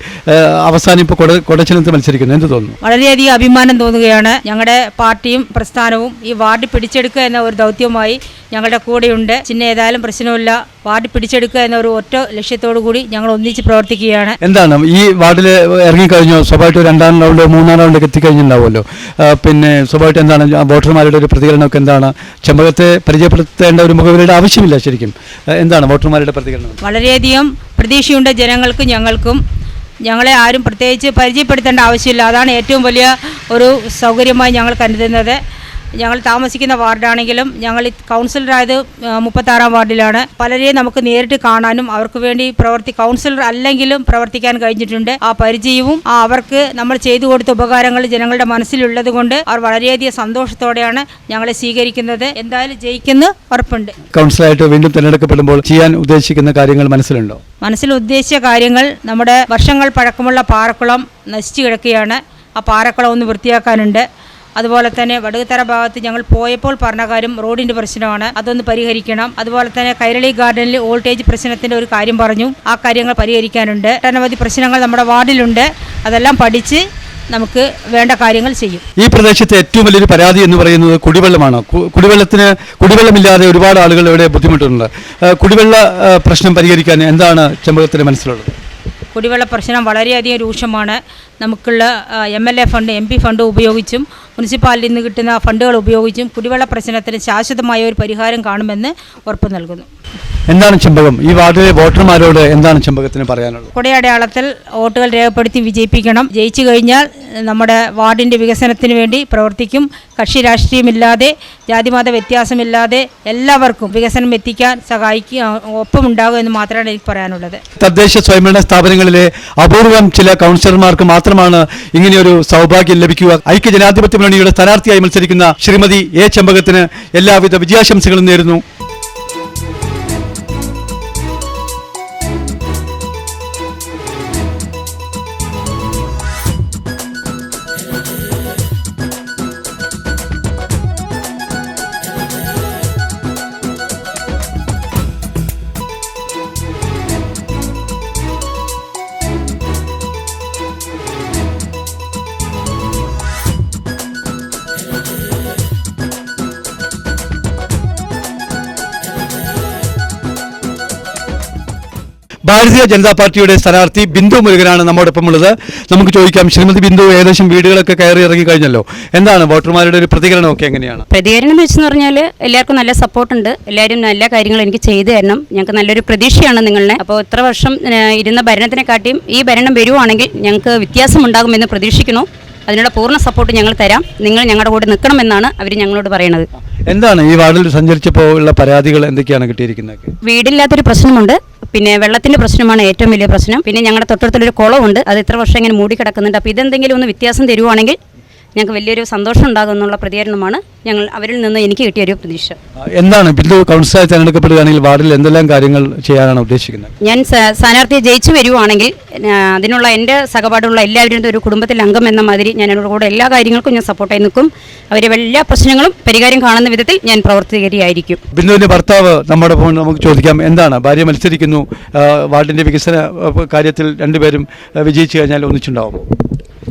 അവസാനം ഇപ്പോൾ കുടച്ചിഹ്നത്തിൽ മത്സരിക്കുന്നു. എന്ത് തോന്നുന്നു? വളരെയധികം അഭിമാനം തോന്നുകയാണ്. ഞങ്ങളുടെ പാർട്ടിയും പ്രസ്ഥാനവും ഈ വാർഡ് പിടിച്ചെടുക്കുക എന്ന ഒരു ദൗത്യവുമായി ഞങ്ങളുടെ കൂടെയുണ്ട്. ചിഹ്നം ഏതായാലും പ്രശ്നമില്ല, വാർഡ് പിടിച്ചെടുക്കുക എന്ന ഒരു ഒറ്റ ലക്ഷ്യത്തോടു കൂടി ഞങ്ങൾ ഒന്നിച്ച് പ്രവർത്തിക്കുകയാണ്. എന്താണ് ഈ വാർഡിൽ ഇറങ്ങിക്കഴിഞ്ഞോ സ്വാഭാവികമായിട്ട് 2ാം റൗണ്ട് 3ാം റൗണ്ടിലേക്ക് എത്തിക്കഴിഞ്ഞിട്ടുണ്ടാവുമല്ലോ. പിന്നെ സ്വാഭാവികമായിട്ട് എന്താണ് വോട്ടർമാരുടെ ഒരു പ്രതികരണമൊക്കെ എന്താണ്? ചെമ്പകത്തെ പരിചയപ്പെടുത്തേണ്ട ഒരു മുഖവരുടെ ആവശ്യമില്ല ശരിക്കും. എന്താണ് വോട്ടർമാരുടെ പ്രതികരണം? വളരെയധികം പ്രതീക്ഷയുണ്ട് ജനങ്ങൾക്കും ഞങ്ങൾക്കും. ഞങ്ങളെ ആരും പ്രത്യേകിച്ച് പരിചയപ്പെടുത്തേണ്ട ആവശ്യമില്ല. അതാണ് ഏറ്റവും വലിയ ഒരു സൗകര്യമായി ഞങ്ങൾ കരുതുന്നത്. ഞങ്ങൾ താമസിക്കുന്ന വാർഡാണെങ്കിലും ഞങ്ങൾ കൗൺസിലറായത് 36-ാം വാർഡിലാണ്. പലരെയും നമുക്ക് നേരിട്ട് കാണാനും അവർക്ക് വേണ്ടി കൗൺസിലർ അല്ലെങ്കിലും പ്രവർത്തിക്കാൻ കഴിഞ്ഞിട്ടുണ്ട്. ആ പരിചയവും അവർക്ക് നമ്മൾ ചെയ്തു കൊടുത്ത ഉപകാരങ്ങൾ ജനങ്ങളുടെ മനസ്സിലുള്ളത് കൊണ്ട് അവർ വളരെയധികം സന്തോഷത്തോടെയാണ് ഞങ്ങളെ സ്വീകരിക്കുന്നത്. എന്തായാലും ജയിക്കുന്ന ഉറപ്പുണ്ട്. കൗൺസിലറായിട്ട് വീണ്ടും തിരഞ്ഞെടുക്കപ്പെടുമ്പോൾ ചെയ്യാൻ ഉദ്ദേശിക്കുന്ന കാര്യങ്ങൾ മനസ്സിലുണ്ടോ? മനസ്സിൽ ഉദ്ദേശിച്ച കാര്യങ്ങൾ, നമ്മുടെ വർഷങ്ങൾ പഴക്കമുള്ള പാറക്കുളം നശിച്ചു കിടക്കുകയാണ്. ആ പാറക്കുളം ഒന്ന് വൃത്തിയാക്കാനുണ്ട്. അതുപോലെ തന്നെ വടുകത്തറ ഭാഗത്ത് ഞങ്ങൾ പോയപ്പോൾ പറഞ്ഞ കാര്യം റോഡിൻ്റെ പ്രശ്നമാണ്, അതൊന്ന് പരിഹരിക്കണം. അതുപോലെ തന്നെ കൈരളി ഗാർഡനിൽ വോൾട്ടേജ് പ്രശ്നത്തിൻ്റെ ഒരു കാര്യം പറഞ്ഞു, ആ കാര്യങ്ങൾ പരിഹരിക്കാനുണ്ട്. ഒട്ടനവധി പ്രശ്നങ്ങൾ നമ്മുടെ വാർഡിലുണ്ട്. അതെല്ലാം പഠിച്ച് നമുക്ക് വേണ്ട കാര്യങ്ങൾ ചെയ്യും. ഈ പ്രദേശത്തെ ഏറ്റവും വലിയൊരു പരാതി എന്ന് പറയുന്നത് കുടിവെള്ളമാണ്. കുടിവെള്ളമില്ലാതെ ഒരുപാട് ആളുകൾ ഇവിടെ ബുദ്ധിമുട്ടുണ്ട്. കുടിവെള്ള പ്രശ്നം പരിഹരിക്കാൻ എന്താണ് ചെമ്പകത്തിന് മനസ്സിലുള്ളത്? കുടിവെള്ള പ്രശ്നം വളരെയധികം രൂക്ഷമാണ്. നമുക്കുള്ള MLA ഫണ്ട്, MP ഫണ്ട് ഉപയോഗിച്ചും മുനിസിപ്പാലിറ്റിയിൽ നിന്ന് കിട്ടുന്ന ഫണ്ടുകൾ ഉപയോഗിച്ചും കുടിവെള്ള പ്രശ്നത്തിന് ശാശ്വതമായ ഒരു പരിഹാരം കാണുമെന്ന് ഉറപ്പ് നൽകുന്നു. എന്താണ് ചെമ്പകം, ഈ വാർഡിലെ വോട്ടർമാരോട് എന്താണ് ചെമ്പകത്തിന് പറയാനുള്ളത്? കൊടയടയാളത്തിൽ വോട്ടുകൾ രേഖപ്പെടുത്തി വിജയിപ്പിക്കണം. ജയിച്ചു കഴിഞ്ഞാൽ നമ്മുടെ വാർഡിൻ്റെ വികസനത്തിന് വേണ്ടി പ്രവർത്തിക്കും. കക്ഷി രാഷ്ട്രീയമില്ലാതെ, ജാതിമത വ്യത്യാസമില്ലാതെ എല്ലാവർക്കും വികസനം എത്തിക്കാൻ ഒപ്പമുണ്ടാകും എന്ന് മാത്രമാണ് എനിക്ക് പറയാനുള്ളത്. തദ്ദേശ സ്വയംഭരണ സ്ഥാപനങ്ങളിലെ അപൂർവം ചില കൗൺസിലർമാർക്ക് മാത്രമാണ് ഇങ്ങനെയൊരു സൗഭാഗ്യം ലഭിക്കുക. ഐക്യജനാധിപത്യ മുന്നണിയുടെ സ്ഥാനാർത്ഥിയായി മത്സരിക്കുന്ന ശ്രീമതി A ചെമ്പകത്തിന് എല്ലാവിധ വിജയാശംസകളും നേരുന്നു. ഭാരതീയ ജനതാ പാർട്ടിയുടെ സ്ഥാനാർത്ഥി ബിന്ദു മുരുകനാണ് നമ്മോടൊപ്പം ഉള്ളത്. നമുക്ക് ചോദിക്കാം, ശ്രീമതി ബിന്ദു ഏകദേശം വീടുകളൊക്കെ കയറി ഇറങ്ങി കഴിഞ്ഞല്ലോ, എന്താണ് വോട്ടർമാരുടെ ഒരു പ്രതികരണമൊക്കെ എങ്ങനെയാണ്? പ്രതികരണം എന്ന് വെച്ചെന്ന് പറഞ്ഞാൽ എല്ലാവർക്കും നല്ല സപ്പോർട്ടുണ്ട്. എല്ലാവരും നല്ല കാര്യങ്ങൾ എനിക്ക് ചെയ്തു തരണം. ഞങ്ങൾക്ക് നല്ലൊരു പ്രതീക്ഷയാണ് നിങ്ങളെ. അപ്പോൾ ഇത്ര വർഷം ഇരുന്ന ഭരണത്തിനെക്കാട്ടിയും ഈ ഭരണം വരുവാണെങ്കിൽ ഞങ്ങൾക്ക് വ്യത്യാസമുണ്ടാകുമെന്ന് പ്രതീക്ഷിക്കുന്നു. അതിനുള്ള പൂർണ്ണ സപ്പോർട്ട് ഞങ്ങൾ തരാം. നിങ്ങൾ ഞങ്ങളുടെ കൂടെ നിൽക്കണമെന്നാണ് അവർ ഞങ്ങളോട് പറയുന്നത്. എന്താണ് ഈ വാർഡിൽ സഞ്ചരിച്ചപ്പോൾ ഉള്ള പരാതികൾ എന്തൊക്കെയാണ് കിട്ടിയിരിക്കുന്നത്? വീടില്ലാത്തൊരു പ്രശ്നമുണ്ട്, പിന്നെ വെള്ളത്തിൻ്റെ പ്രശ്നമാണ് ഏറ്റവും വലിയ പ്രശ്നം. പിന്നെ ഞങ്ങളുടെ തൊട്ടടുത്തൊരു കുളമുണ്ട്, അത് ഇത്ര വർഷം ഇങ്ങനെ മൂടിക്കിടക്കുന്നുണ്ട്. അപ്പോൾ ഇതെന്തെങ്കിലും ഒന്ന് വ്യത്യാസം തരുവാണെങ്കിൽ ഞങ്ങൾക്ക് വലിയൊരു സന്തോഷം ഉണ്ടാകും എന്നുള്ള പ്രതികരണമാണ് അവരിൽ നിന്ന് എനിക്ക് കിട്ടിയൊരു പ്രതീക്ഷ. എന്താണ് ബിന്ദു കൗൺസിലറായി തിരഞ്ഞെടുക്കപ്പെടുകയാണെങ്കിൽ വാർഡിൽ എന്തെല്ലാം കാര്യങ്ങൾ ചെയ്യാനാണ് ഉദ്ദേശിക്കുന്നത്? ഞാൻ സ്ഥാനാർത്ഥിയെ ജയിച്ചു വരുവാണെങ്കിൽ അതിനുള്ള എൻ്റെ സഹപാഠമുള്ള എല്ലാവരും ഒരു കുടുംബത്തിലെ അംഗം എന്ന മാതിരി ഞാൻ അവരുടെ കൂടെ എല്ലാ കാര്യങ്ങൾക്കും ഞാൻ സപ്പോർട്ടായി നിൽക്കും. അവരെ എല്ലാ പ്രശ്നങ്ങളും പരിഹാരം കാണുന്ന വിധത്തിൽ ഞാൻ പ്രവർത്തകരിയായിരിക്കും. ബിന്ദുവിൻ്റെ ഭർത്താവ് നമ്മുടെ നമുക്ക് ചോദിക്കാം, എന്താണ് ഭാര്യ മത്സരിക്കുന്നു, വാർഡിൻ്റെ വികസന കാര്യത്തിൽ രണ്ടുപേരും വിജയിച്ചു കഴിഞ്ഞാൽ ഒന്നിച്ചുണ്ടാവും?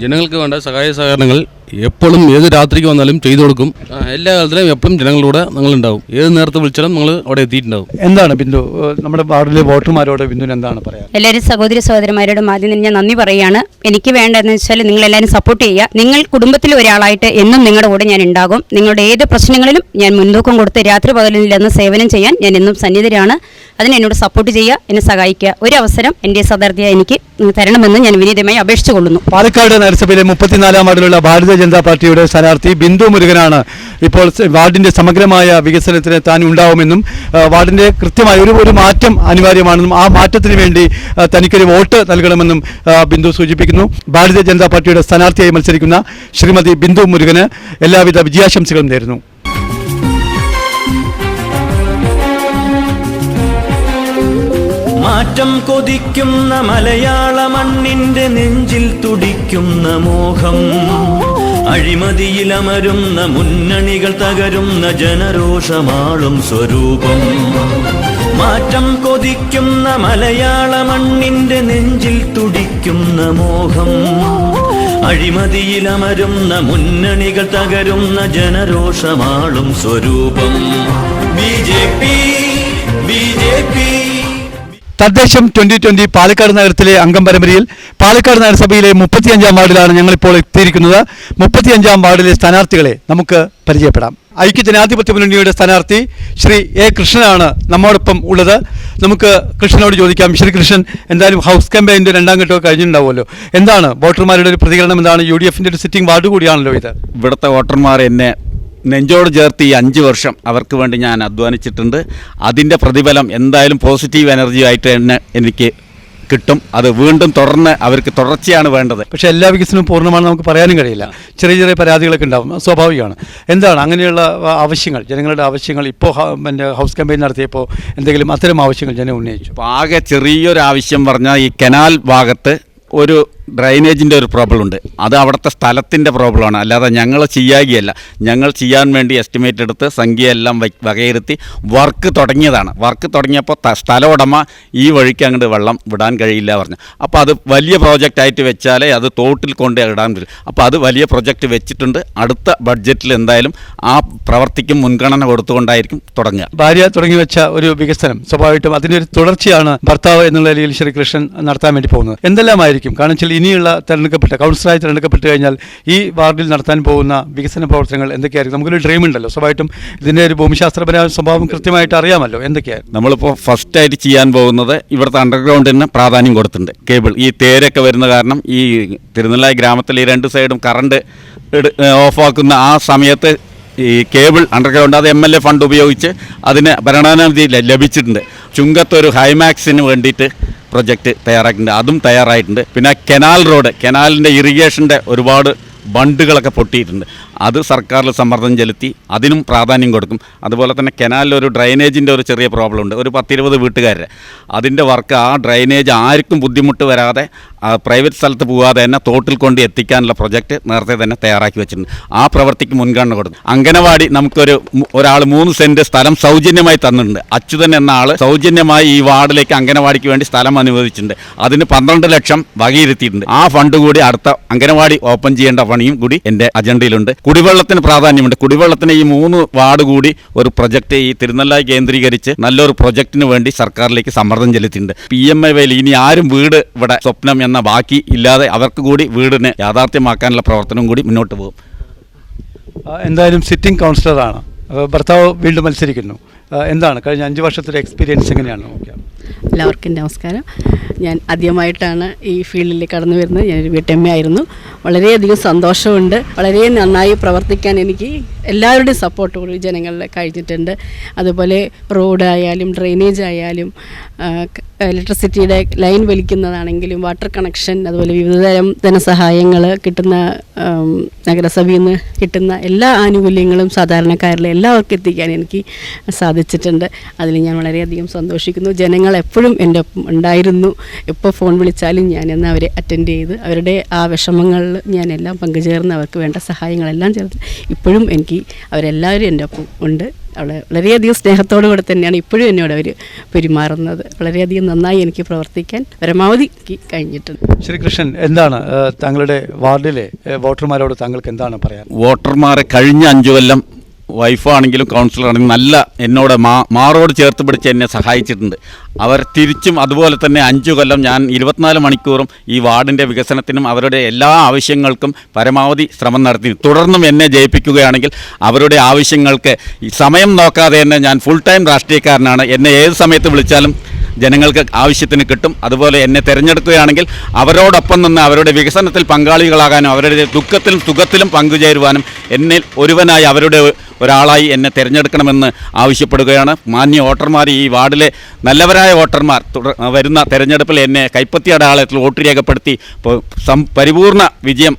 ജനങ്ങൾക്ക് വേണ്ട സഹായ സഹകരണങ്ങൾ എപ്പോഴും ഏത് രാത്രിക്ക് വന്നാലും ചെയ്തു കൊടുക്കും. എല്ലാ കാലത്തിലും എപ്പോഴും ജനങ്ങളുടെ ഞങ്ങളുണ്ടാവും. ഏത് നേരത്തെ വിളിച്ചാലും നമ്മൾ അവിടെ എത്തിയിട്ടുണ്ടാവും. എന്താണ് ബിന്ദു നമ്മുടെ വാർഡിലെ വോട്ടർമാരോട് ബിന്ദുവിന് എന്താണ് പറയാൻ? എല്ലാവരും സഹോദരി സഹോദരന്മാരോടും ആദ്യം തന്നെ ഞാൻ നന്ദി പറയുകയാണ്. എനിക്ക് വേണ്ടതെന്ന് വെച്ചാൽ നിങ്ങളെല്ലാവരും സപ്പോർട്ട് ചെയ്യുക. നിങ്ങൾ കുടുംബത്തിലെ ഒരാളായിട്ട് എന്നും നിങ്ങളുടെ കൂടെ ഞാൻ ഉണ്ടാകും. നിങ്ങളുടെ ഏത് പ്രശ്നങ്ങളിലും ഞാൻ മുൻതൂക്കം കൊടുത്ത് രാത്രി പകലില്ലെന്ന് സേവനം ചെയ്യാൻ ഞാൻ എന്നും സന്നിധരാണ്. അതിന് എന്നോട് സപ്പോർട്ട് ചെയ്യുക, എന്നെ സഹായിക്കുക. ഒരു അവസരം എൻ്റെ സ്ഥാനാർത്ഥിയായി എനിക്ക് തരണമെന്ന് ഞാൻ വിനീതമായി അപേക്ഷിച്ചു കൊള്ളുന്നു. പാലക്കാട് നഗരസഭയിലെ 34-ാം വാർഡിലുള്ള ഭാരതീയ ജനതാ പാർട്ടിയുടെ സ്ഥാനാർത്ഥി ബിന്ദു മുരുകനാണ് ഇപ്പോൾ വാർഡിന്റെ സമഗ്രമായ വികസനത്തിന് താൻ ഉണ്ടാവുമെന്നും വാർഡിന്റെ കൃത്യമായ ഒരു മാറ്റം അനിവാര്യമാണെന്നും ആ മാറ്റത്തിന് വേണ്ടി തനിക്കൊരു വോട്ട് നൽകണമെന്നും ബിന്ദു സൂചിപ്പിക്കുന്നു. ഭാരതീയ ജനതാ പാർട്ടിയുടെ സ്ഥാനാർത്ഥിയായി മത്സരിക്കുന്ന ശ്രീമതി ബിന്ദു മുരുകന് എല്ലാവിധ വിജയാശംസകളും നേരുന്നു. മാറ്റം കൊതിക്കുന്ന മലയാള മണ്ണിന്റെ നെഞ്ചിൽ തുടിക്കുന്ന മോഹം, അഴിമതിയിലമരുന്ന മുന്നണികൾ തകരുന്ന ജനരോഷമാളും സ്വരൂപം. മാറ്റം കൊതിക്കുന്ന മലയാള മണ്ണിന്റെ നെഞ്ചിൽ തുടിക്കുന്ന മോഹം, അഴിമതിയിലമരുന്ന മുന്നണികൾ തകരുന്ന ജനരോഷമാളും സ്വരൂപം. BJP BJP. തദ്ദേശം 2020 പാലക്കാട് നഗരത്തിലെ അംഗം പരമ്പരയിൽ പാലക്കാട് നഗരസഭയിലെ 35-ാം വാർഡിലാണ് ഞങ്ങളിപ്പോൾ എത്തിയിരിക്കുന്നത്. 35-ാം വാർഡിലെ സ്ഥാനാർത്ഥികളെ നമുക്ക് പരിചയപ്പെടാം. ഐക്യജനാധിപത്യ മുന്നണിയുടെ സ്ഥാനാർത്ഥി ശ്രീ എ കൃഷ്ണനാണ് നമ്മോടൊപ്പം ഉള്ളത്. നമുക്ക് കൃഷ്ണനോട് ചോദിക്കാം. ശ്രീ കൃഷ്ണൻ, എന്തായാലും ഹൗസ് ക്യാമ്പയിൻ്റെ 2ാം ഘട്ടമൊക്കെ കഴിഞ്ഞിട്ടുണ്ടാവുമല്ലോ. എന്താണ് വോട്ടർമാരുടെ ഒരു പ്രതികരണം? എന്താണ്? UDFന്റെ ഒരു സിറ്റിംഗ് വാർഡ് കൂടിയാണല്ലോ ഇത്. ഇവിടുത്തെ വോട്ടർമാർ എന്നെ നെഞ്ചോട് ചേർത്ത് ഈ 5 വർഷം അവർക്ക് വേണ്ടി ഞാൻ അധ്വാനിച്ചിട്ടുണ്ട്. അതിൻ്റെ പ്രതിഫലം എന്തായാലും പോസിറ്റീവ് എനർജി ആയിട്ട് തന്നെ എനിക്ക് കിട്ടും. അത് വീണ്ടും തുടർന്ന് അവർക്ക് തുടർച്ചയാണ് വേണ്ടത്. പക്ഷേ എല്ലാ വികസനവും പൂർണ്ണമാണെന്ന് നമുക്ക് പറയാനും കഴിയില്ല. ചെറിയ ചെറിയ പരാതികളൊക്കെ ഉണ്ടാവും, സ്വാഭാവികമാണ്. എന്താണ് അങ്ങനെയുള്ള ആവശ്യങ്ങൾ, ജനങ്ങളുടെ ആവശ്യങ്ങൾ ഇപ്പോൾ ഹൗസ് ക്യാമ്പയിൻ നടത്തിയപ്പോൾ എന്തെങ്കിലും അത്തരം ആവശ്യങ്ങൾ ജനം ഉന്നയിച്ചു? ആകെ ചെറിയൊരു ആവശ്യം പറഞ്ഞാൽ ഈ കനാൽ ഭാഗത്ത് ഒരു ഡ്രൈനേജിൻ്റെ ഒരു പ്രോബ്ലം ഉണ്ട്. അത് അവിടുത്തെ സ്ഥലത്തിൻ്റെ പ്രോബ്ലമാണ്, അല്ലാതെ ഞങ്ങൾ ചെയ്യാകിയല്ല. ഞങ്ങൾ ചെയ്യാൻ വേണ്ടി എസ്റ്റിമേറ്റ് എടുത്ത് സംഖ്യയെല്ലാം വകയിരുത്തി വർക്ക് തുടങ്ങിയതാണ്. വർക്ക് തുടങ്ങിയപ്പോൾ സ്ഥല ഉടമ ഈ വഴിക്ക് അങ്ങോട്ട് വെള്ളം വിടാൻ കഴിയില്ല പറഞ്ഞു. അപ്പോൾ അത് വലിയ പ്രോജക്റ്റായിട്ട് വെച്ചാലേ അത് തോട്ടിൽ കൊണ്ട് ഇടാൻ പറ്റും. അപ്പോൾ അത് വലിയ പ്രൊജക്റ്റ് വെച്ചിട്ടുണ്ട്. അടുത്ത ബഡ്ജറ്റിൽ എന്തായാലും ആ പ്രവർത്തിക്കും മുൻഗണന കൊടുത്തുകൊണ്ടായിരിക്കും തുടങ്ങുക. ഭാര്യ തുടങ്ങി വെച്ച ഒരു വികസനം സ്വാഭാവികമായിട്ടും അതിൻ്റെ ഒരു തുടർച്ചയാണ് ഭർത്താവ് എന്നുള്ള രീതിയിൽ ശ്രീ കൃഷ്ണൻ നടത്താൻ വേണ്ടി പോകുന്നത്. എന്തെല്ലാമായിരിക്കും? കാരണം വെച്ചാൽ ഇനിയുള്ള തെരഞ്ഞെടുക്കപ്പെട്ട കൗൺസിലറായി തെരഞ്ഞെടുക്കപ്പെട്ട് കഴിഞ്ഞാൽ ഈ വാർഡിൽ നടത്താൻ പോകുന്ന വികസന പ്രവർത്തനങ്ങൾ എന്തൊക്കെയായിരിക്കും? നമുക്കൊരു ഡ്രീം ഉണ്ടല്ലോ, സ്വാഭാവികമായിട്ടും ഇതിൻ്റെ ഒരു ഭൂമിശാസ്ത്രപരമായ സ്വഭാവം കൃത്യമായിട്ട് അറിയാമല്ലോ. എന്തൊക്കെയായിരുന്നു നമ്മളിപ്പോൾ ഫസ്റ്റായിട്ട് ചെയ്യാൻ പോകുന്നത് ഇവിടുത്തെ അണ്ടർഗ്രൗണ്ടിന് പ്രാധാന്യം കൊടുത്തിട്ടുണ്ട്. കേബിൾ ഈ തേരൊക്കെ വരുന്ന കാരണം ഈ തിരുനെല്ലായി ഗ്രാമത്തിൽ ഈ 2 സൈഡും കറണ്ട് ഓഫാക്കുന്ന ആ സമയത്ത് ഈ കേബിൾ അണ്ടർഗ്രൗണ്ട് അത് MLA ഫണ്ട് ഉപയോഗിച്ച് അതിന് ഭരണാനുമതി ലഭിച്ചിട്ടുണ്ട്. ചുങ്കത്തൊരു ഹൈമാക്സിന് വേണ്ടിയിട്ട് പ്രൊജക്റ്റ് തയ്യാറാക്കിയിട്ടുണ്ട്, അതും തയ്യാറായിട്ടുണ്ട്. പിന്നെ കനാൽ റോഡ്, കനാലിൻ്റെ ഇറിഗേഷൻ്റെ ഒരുപാട് ബണ്ടുകളൊക്കെ പൊട്ടിയിട്ടുണ്ട്. അത് സർക്കാരിൽ സമ്മർദ്ദം ചെലുത്തി അതിനും പ്രാധാന്യം കൊടുക്കും. അതുപോലെ തന്നെ കനാലിൽ ഒരു ഡ്രൈനേജിൻ്റെ ഒരു ചെറിയ പ്രോബ്ലം ഉണ്ട്, ഒരു 10-20 വീട്ടുകാരുടെ. അതിൻ്റെ വർക്ക് ആ ഡ്രൈനേജ് ആർക്കും ബുദ്ധിമുട്ട് വരാതെ പ്രൈവറ്റ് സ്ഥലത്ത് പോകാതെ തന്നെ തോട്ടിൽ കൊണ്ട് എത്തിക്കാനുള്ള പ്രൊജക്റ്റ് നേരത്തെ തന്നെ തയ്യാറാക്കി വെച്ചിട്ടുണ്ട്. ആ പ്രവൃത്തിക്ക് മുൻഗണന കൊടുക്കും. അംഗനവാടി നമുക്കൊരു ഒരാൾ 3 സെൻറ്റ് സ്ഥലം സൗജന്യമായി തന്നിട്ടുണ്ട്. അച്യുതൻ എന്ന ആൾ സൗജന്യമായി ഈ വാർഡിലേക്ക് അംഗനവാടിക്ക് വേണ്ടി സ്ഥലം അനുവദിച്ചിട്ടുണ്ട്. അതിന് 12 ലക്ഷം വകയിരുത്തിയിട്ടുണ്ട്. ആ ഫണ്ട് കൂടി അടുത്ത അംഗനവാടി ഓപ്പൺ ചെയ്യേണ്ട പണിയും കൂടി എൻ്റെ അജണ്ടയിലുണ്ട്. കുടിവെള്ളത്തിന് പ്രാധാന്യമുണ്ട്. കുടിവെള്ളത്തിന് ഈ 3 വാർഡ് കൂടി ഒരു പ്രൊജക്റ്റ് ഈ തിരുനെല്ലായി കേന്ദ്രീകരിച്ച് നല്ലൊരു പ്രൊജക്റ്റിന് വേണ്ടി സർക്കാരിലേക്ക് സമ്മർദ്ദം ചെലുത്തിയിട്ടുണ്ട്. PMI വഴി ഇനി ആരും വീട് ഇവിടെ സ്വപ്നം എന്ന ബാക്കി ഇല്ലാതെ അവർക്ക് കൂടി വീടിന് യാഥാർത്ഥ്യമാക്കാനുള്ള പ്രവർത്തനം കൂടി മുന്നോട്ട് പോകും. എന്തായാലും സിറ്റിംഗ് കൗൺസിലറാണ്, ഭർത്താവ് വീണ്ടും മത്സരിക്കുന്നു. എന്താണ് കഴിഞ്ഞ 5 വർഷത്തെ എക്സ്പീരിയൻസ് എങ്ങനെയാണ്? എല്ലാവർക്കും നമസ്കാരം. ഞാൻ ആദ്യമായിട്ടാണ് ഈ ഫീൽഡിൽ കടന്നു വരുന്നത്. ഞാനൊരു വീട്ടമ്മ ആയിരുന്നു. വളരെയധികം സന്തോഷമുണ്ട്. വളരെ നന്നായി പ്രവർത്തിക്കാൻ എനിക്ക് എല്ലാവരുടെയും സപ്പോർട്ട് കൂടി ജനങ്ങളിൽ കഴിഞ്ഞിട്ടുണ്ട്. അതുപോലെ റോഡായാലും ഡ്രെയിനേജ് ആയാലും ഇലക്ട്രിസിറ്റിയുടെ ലൈൻ വലിക്കുന്നതാണെങ്കിലും വാട്ടർ കണക്ഷൻ, അതുപോലെ വിവിധതരം ധനസഹായങ്ങൾ കിട്ടുന്ന നഗരസഭയിൽ നിന്ന് കിട്ടുന്ന എല്ലാ ആനുകൂല്യങ്ങളും സാധാരണക്കാരിലെ എല്ലാവർക്കും എത്തിക്കാൻ എനിക്ക് സാധിച്ചിട്ടുണ്ട്. അതിൽ ഞാൻ വളരെയധികം സന്തോഷിക്കുന്നു. ജനങ്ങൾ എപ്പോഴും എൻ്റെ ഒപ്പം ഉണ്ടായിരുന്നു. എപ്പോൾ ഫോൺ വിളിച്ചാലും ഞാനെന്ന് അവരെ അറ്റൻഡ് ചെയ്ത് അവരുടെ ആ വിഷമങ്ങളിൽ ഞാനെല്ലാം പങ്കുചേർന്ന് അവർക്ക് വേണ്ട സഹായങ്ങളെല്ലാം ചേർത്ത് ഇപ്പോഴും എനിക്ക് അവരെല്ലാവരും എൻ്റെ ഒപ്പം ഉണ്ട്. വളരെയധികം സ്നേഹത്തോടു കൂടെ തന്നെയാണ് ഇപ്പോഴും എന്നോട് അവർ പെരുമാറുന്നത്. വളരെയധികം നന്നായി എനിക്ക് പ്രവർത്തിക്കാൻ പരമാവധി കഴിഞ്ഞിട്ടുണ്ട്. ശ്രീകൃഷ്ണൻ, എന്താണ് താങ്കളുടെ വാർഡിലെ വോട്ടർമാരോട് താങ്കൾക്ക് എന്താണ് പറയാൻ? വോട്ടർമാരെ കഴിഞ്ഞ 5 കൊല്ലം വൈഫാണെങ്കിലും കൗൺസിലറാണെങ്കിലും നല്ല എന്നോട് മാറോട് ചേർത്ത് പിടിച്ച് എന്നെ സഹായിച്ചിട്ടുണ്ട്. അവർ തിരിച്ചും അതുപോലെ തന്നെ 5 കൊല്ലം ഞാൻ 24 മണിക്കൂറും ഈ വാർഡിൻ്റെ വികസനത്തിനും അവരുടെ എല്ലാ ആവശ്യങ്ങൾക്കും പരമാവധി ശ്രമം നടത്തി. തുടർന്നും എന്നെ ജയിപ്പിക്കുകയാണെങ്കിൽ അവരുടെ ആവശ്യങ്ങൾക്ക് ഈ സമയം നോക്കാതെ തന്നെ ഞാൻ ഫുൾ ടൈം രാഷ്ട്രീയക്കാരനാണ്. എന്നെ ഏത് സമയത്ത് വിളിച്ചാലും ജനങ്ങൾക്ക് ആവശ്യത്തിന് കിട്ടും. അതുപോലെ എന്നെ തിരഞ്ഞെടുക്കുകയാണെങ്കിൽ അവരോടൊപ്പം നിന്ന് അവരുടെ വികസനത്തിൽ പങ്കാളികളാകാനും അവരുടെ ദുഃഖത്തിലും സുഖത്തിലും പങ്കുചേരുവാനും എന്നിൽ ഒരുവനായി അവരുടെ ഒരാളായി എന്നെ തിരഞ്ഞെടുക്കണമെന്ന് ആവശ്യപ്പെടുകയാണ്. മാന്യ വോട്ടർമാർ, ഈ വാർഡിലെ നല്ലവരായ വോട്ടർമാർ വരുന്ന തെരഞ്ഞെടുപ്പിൽ എന്നെ കൈപ്പത്തി അടയാളത്തിൽ വോട്ട് രേഖപ്പെടുത്തി പരിപൂർണ വിജയം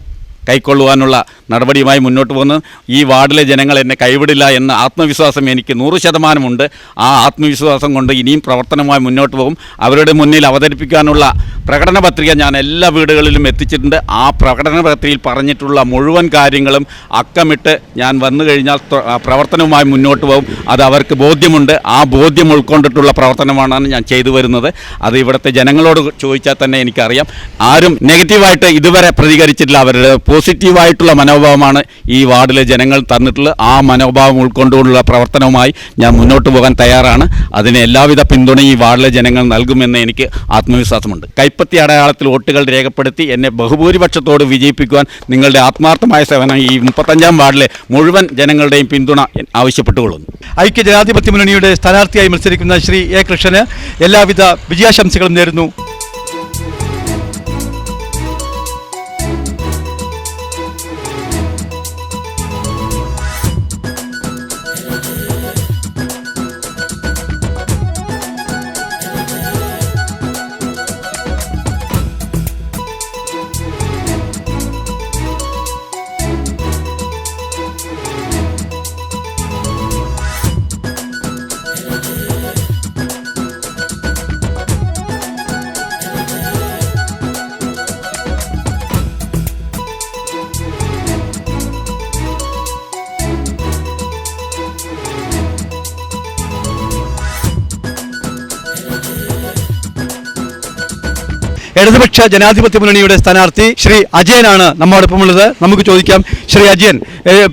കൈക്കൊള്ളുവാനുള്ള നടപടിയുമായി മുന്നോട്ട് പോകുന്നു. ഈ വാർഡിലെ ജനങ്ങൾ എന്നെ കൈവിടില്ല എന്ന ആത്മവിശ്വാസം എനിക്ക് 100% ആ ആത്മവിശ്വാസം കൊണ്ട് ഇനിയും പ്രവർത്തനമായി മുന്നോട്ട് പോകും. അവരുടെ മുന്നിൽ അവതരിപ്പിക്കാനുള്ള പ്രകടന പത്രിക ഞാൻ എല്ലാ വീടുകളിലും എത്തിച്ചിട്ടുണ്ട്. ആ പ്രകടന പത്രികയിൽ പറഞ്ഞിട്ടുള്ള മുഴുവൻ കാര്യങ്ങളും അക്കമിട്ട് ഞാൻ വന്നു കഴിഞ്ഞാൽ പ്രവർത്തനവുമായി മുന്നോട്ട് പോകും. അത് അവർക്ക് ബോധ്യമുണ്ട്. ആ ബോധ്യം ഉൾക്കൊണ്ടിട്ടുള്ള പ്രവർത്തനമാണ് ഞാൻ ചെയ്തു വരുന്നത്. അത് ഇവിടുത്തെ ജനങ്ങളോട് ചോദിച്ചാൽ തന്നെ എനിക്കറിയാം. ആരും നെഗറ്റീവായിട്ട് ഇതുവരെ പ്രതികരിച്ചിട്ടില്ല. അവരുടെ പോസിറ്റീവായിട്ടുള്ള മനോഭാവമാണ് ഈ വാർഡിലെ ജനങ്ങൾ തന്നിട്ടുള്ളത്. ആ മനോഭാവം ഉൾക്കൊണ്ടുകൊണ്ടുള്ള പ്രവർത്തനവുമായി ഞാൻ മുന്നോട്ട് പോകാൻ തയ്യാറാണ്. അതിന് എല്ലാവിധ പിന്തുണയും ഈ വാർഡിലെ ജനങ്ങൾ നൽകുമെന്ന് എനിക്ക് ആത്മവിശ്വാസമുണ്ട്. കൈപ്പത്തി അടയാളത്തിൽ വോട്ടുകൾ രേഖപ്പെടുത്തി എന്നെ ബഹുഭൂരിപക്ഷത്തോട് വിജയിപ്പിക്കുവാൻ നിങ്ങളുടെ ആത്മാർത്ഥമായ സേവനം ഈ 35-ാം വാർഡിലെ മുഴുവൻ ജനങ്ങളുടെയും പിന്തുണ ആവശ്യപ്പെട്ടുകൊള്ളുന്നു. ഐക്യ ജനാധിപത്യ മുന്നണിയുടെ സ്ഥാനാർത്ഥിയായി മത്സരിക്കുന്ന ശ്രീ എ കൃഷ്ണന് എല്ലാവിധ വിജയാശംസകളും നേരുന്നു. ഇടതുപക്ഷ ജനാധിപത്യ മുന്നണിയുടെ സ്ഥാനാർത്ഥി ശ്രീ അജയനാണ് നമ്മോടൊപ്പമുള്ളത്. നമുക്ക് ചോദിക്കാം. ശ്രീ അജയൻ,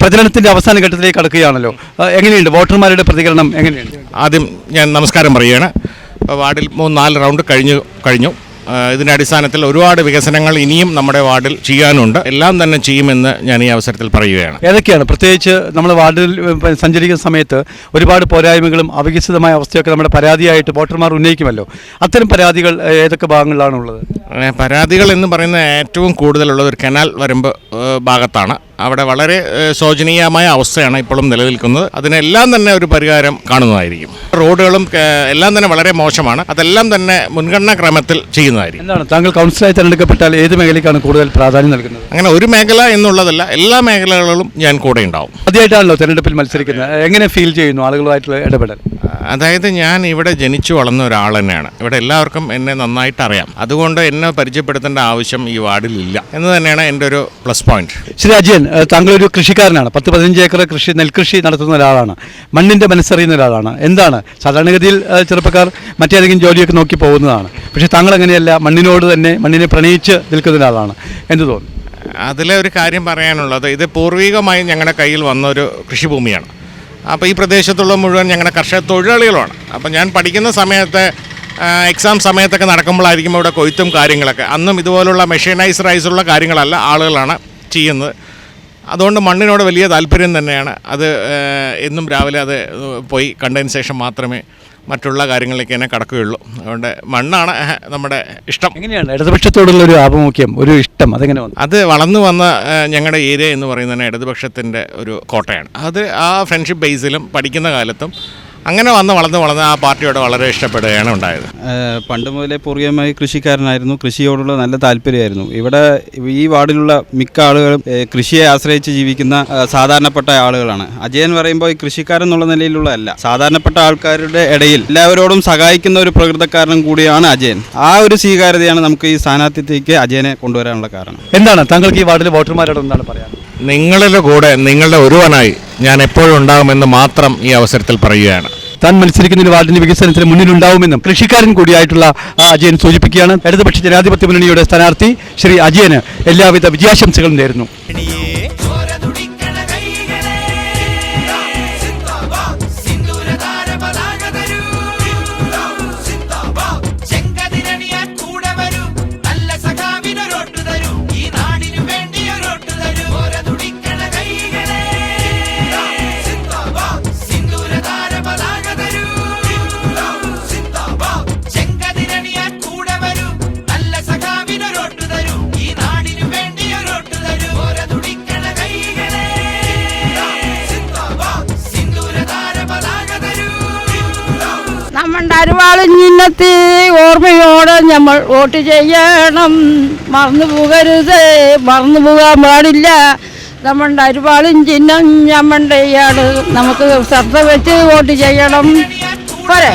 പ്രചരണത്തിന്റെ അവസാന ഘട്ടത്തിലേക്ക് കടക്കുകയാണല്ലോ. എങ്ങനെയുണ്ട് വോട്ടർമാരുടെ പ്രതികരണം? എങ്ങനെയുണ്ട്? ആദ്യം ഞാൻ നമസ്കാരം പറയുകയാണ്. വാർഡിൽ 3-4 റൗണ്ട് കഴിഞ്ഞു. ഇതിൻ്റെ അടിസ്ഥാനത്തിൽ ഒരുപാട് വികസനങ്ങൾ ഇനിയും നമ്മുടെ വാർഡിൽ ചെയ്യാനുണ്ട്. എല്ലാം തന്നെ ചെയ്യുമെന്ന് ഞാൻ ഈ അവസരത്തിൽ പറയുകയാണ്. ഏതൊക്കെയാണ്? പ്രത്യേകിച്ച് നമ്മൾ വാർഡിൽ സഞ്ചരിക്കുന്ന സമയത്ത് ഒരുപാട് പോരായ്മകളും അവികസിതമായ അവസ്ഥയൊക്കെ നമ്മുടെ പരാതിയായിട്ട് വോട്ടർമാർ ഉന്നയിക്കുമല്ലോ. അത്തരം പരാതികൾ ഏതൊക്കെ ഭാഗങ്ങളിലാണുള്ളത്? പരാതികൾ എന്ന് പറയുന്നത് ഏറ്റവും കൂടുതലുള്ളത് ഒരു കനാൽ വരമ്പ് ഭാഗത്താണ്. അവിടെ വളരെ ശോചനീയമായ അവസ്ഥയാണ് ഇപ്പോഴും നിലനിൽക്കുന്നത്. അതിനെല്ലാം തന്നെ ഒരു പരിഹാരം കാണുന്നതായിരിക്കും. റോഡുകളും എല്ലാം തന്നെ വളരെ മോശമാണ്. അതെല്ലാം തന്നെ മുൻഗണനാ ക്രമത്തിൽ ചെയ്യുന്നതായിരിക്കും. എന്താണ് താങ്കൾ കൗൺസിലറായി തിരഞ്ഞെടുക്കപ്പെട്ടാൽ ഏത് മേഖലയ്ക്കാണ് കൂടുതൽ പ്രാധാന്യം നൽകുന്നത്? അങ്ങനെ ഒരു മേഖല എന്നുള്ളതല്ല, എല്ലാ മേഖലകളിലും ഞാൻ കൂടെ ഉണ്ടാവും. ആദ്യമായിട്ടാണല്ലോ തെരഞ്ഞെടുപ്പിൽ മത്സരിക്കുന്നത്. എങ്ങനെ ഫീൽ ചെയ്യുന്നു ആളുകളുമായിട്ടുള്ള ഇടപെടൽ? അതായത് ഞാൻ ഇവിടെ ജനിച്ചു വളർന്ന ഒരാൾ തന്നെയാണ്. ഇവിടെ എല്ലാവർക്കും എന്നെ നന്നായിട്ട് അറിയാം. അതുകൊണ്ട് എന്നെ പരിചയപ്പെടുത്തേണ്ട ആവശ്യം ഈ വാർഡിലില്ല എന്ന് തന്നെയാണ് എൻ്റെ ഒരു പ്ലസ് പോയിന്റ്. ശ്രീ അജയൻ, താങ്കളൊരു കൃഷിക്കാരനാണ്. 10-15 ഏക്കർ നെൽകൃഷി നടത്തുന്ന ഒരാളാണ്. മണ്ണിൻ്റെ മനസ്സറിയുന്ന ഒരാളാണ്. എന്താണ് സാധാരണഗതിയിൽ ചെറുപ്പക്കാർ മറ്റേതെങ്കിലും ജോലിയൊക്കെ നോക്കി പോകുന്നതാണ്. പക്ഷേ താങ്കൾ അങ്ങനെയല്ല, മണ്ണിനോട് തന്നെ മണ്ണിനെ പ്രണയിച്ച് നിൽക്കുന്ന ഒരാളാണ്. എന്ത് തോന്നുന്നു? അതിലെ ഒരു കാര്യം പറയാനുള്ളത്, ഇത് പൂർവികമായി ഞങ്ങളുടെ കയ്യിൽ വന്നൊരു കൃഷിഭൂമിയാണ്. അപ്പോൾ ഈ പ്രദേശത്തുള്ള മുഴുവൻ ഞങ്ങളുടെ കർഷക തൊഴിലാളികളുമാണ്. അപ്പോൾ ഞാൻ പഠിക്കുന്ന സമയത്ത് എക്സാം സമയത്തൊക്കെ നടക്കുമ്പോഴായിരിക്കും ഇവിടെ കൊയ്ത്തും കാര്യങ്ങളൊക്കെ. അന്നും ഇതുപോലുള്ള മെഷീനൈസ്ഡായിട്ടുള്ള കാര്യങ്ങളല്ല, ആളുകളാണ് ചെയ്യുന്നത്. അതുകൊണ്ട് മണ്ണിനോട് വലിയ താല്പര്യം തന്നെയാണ്. അത് എന്നും രാവിലെ അത് പോയി കണ്ടതിന് ശേഷം മാത്രമേ മറ്റുള്ള കാര്യങ്ങളിലേക്ക് തന്നെ കടക്കുകയുള്ളൂ. അതുകൊണ്ട് മണ്ണാണ് നമ്മുടെ ഇഷ്ടം. എങ്ങനെയാണ് ഇടതുപക്ഷത്തോടുള്ള ഒരു ആഭിമുഖ്യം, ഒരു ഇഷ്ടം, അതെങ്ങനെ വന്നു? അത് വളർന്നു വന്ന ഞങ്ങളുടെ ഏരിയ എന്ന് പറയുന്നത് ഇടതുപക്ഷത്തിൻ്റെ ഒരു കോട്ടയാണ്. അത് ആ ഫ്രണ്ട്ഷിപ്പ് ബേസിലും പഠിക്കുന്ന കാലത്തും അങ്ങനെ വളർന്ന് ആ പാർട്ടിയോട് വളരെ ഇഷ്ടപ്പെടുകയാണ് ഉണ്ടായത്. പണ്ട് മുതലേ പൂർവികമായി കൃഷിക്കാരനായിരുന്നു. കൃഷിയോടുള്ള നല്ല താല്പര്യമായിരുന്നു. ഇവിടെ ഈ വാർഡിലുള്ള മിക്ക ആളുകളും കൃഷിയെ ആശ്രയിച്ച് ജീവിക്കുന്ന സാധാരണപ്പെട്ട ആളുകളാണ്. അജയൻ പറയുമ്പോൾ ഈ കൃഷിക്കാരെന്നുള്ള നിലയിലുള്ളതല്ല, സാധാരണപ്പെട്ട ആൾക്കാരുടെ ഇടയിൽ എല്ലാവരോടും സഹായിക്കുന്ന ഒരു പ്രകൃതക്കാരനും കൂടിയാണ് അജയൻ. ആ ഒരു സ്വീകാര്യതയാണ് നമുക്ക് ഈ സ്ഥാനാർത്ഥിത്വത്തേക്ക് അജയനെ കൊണ്ടുവരാനുള്ള കാരണം. എന്താണ് താങ്കൾക്ക് ഈ വാർഡിലെ വോട്ടർമാരോട് എന്താണ് പറയാൻ? നിങ്ങളുടെ കൂടെ നിങ്ങളുടെ ഒരുവനായി ഞാൻ എപ്പോഴും ഉണ്ടാകുമെന്ന് മാത്രം ഈ അവസരത്തിൽ പറയുകയാണ്. താൻ മത്സരിക്കുന്ന വാർഡിന്റെ വികസനത്തിന് മുന്നിലുണ്ടാവുമെന്നും കൃഷിക്കാരൻ കൂടിയായിട്ടുള്ള അജയൻ സൂചിപ്പിക്കുകയാണ്. ഇടതുപക്ഷ ജനാധിപത്യ മുന്നണിയുടെ സ്ഥാനാർത്ഥി ശ്രീ അജയന് എല്ലാവിധ വിജയാശംസകളും നേരുന്നു. അരുവാളും ചിഹ്നത്തി ഓർമ്മയോടെ നമ്മൾ വോട്ട് ചെയ്യണം. മറന്നു പോകരുത്, മറന്നു പോകാൻ പാടില്ല. നമ്മളുടെ അരുവാളും ചിഹ്നം ഞമ്മണ്ടയാണ്. നമുക്ക് ശ്രദ്ധ വെച്ച് വോട്ട് ചെയ്യണം. പോരെ.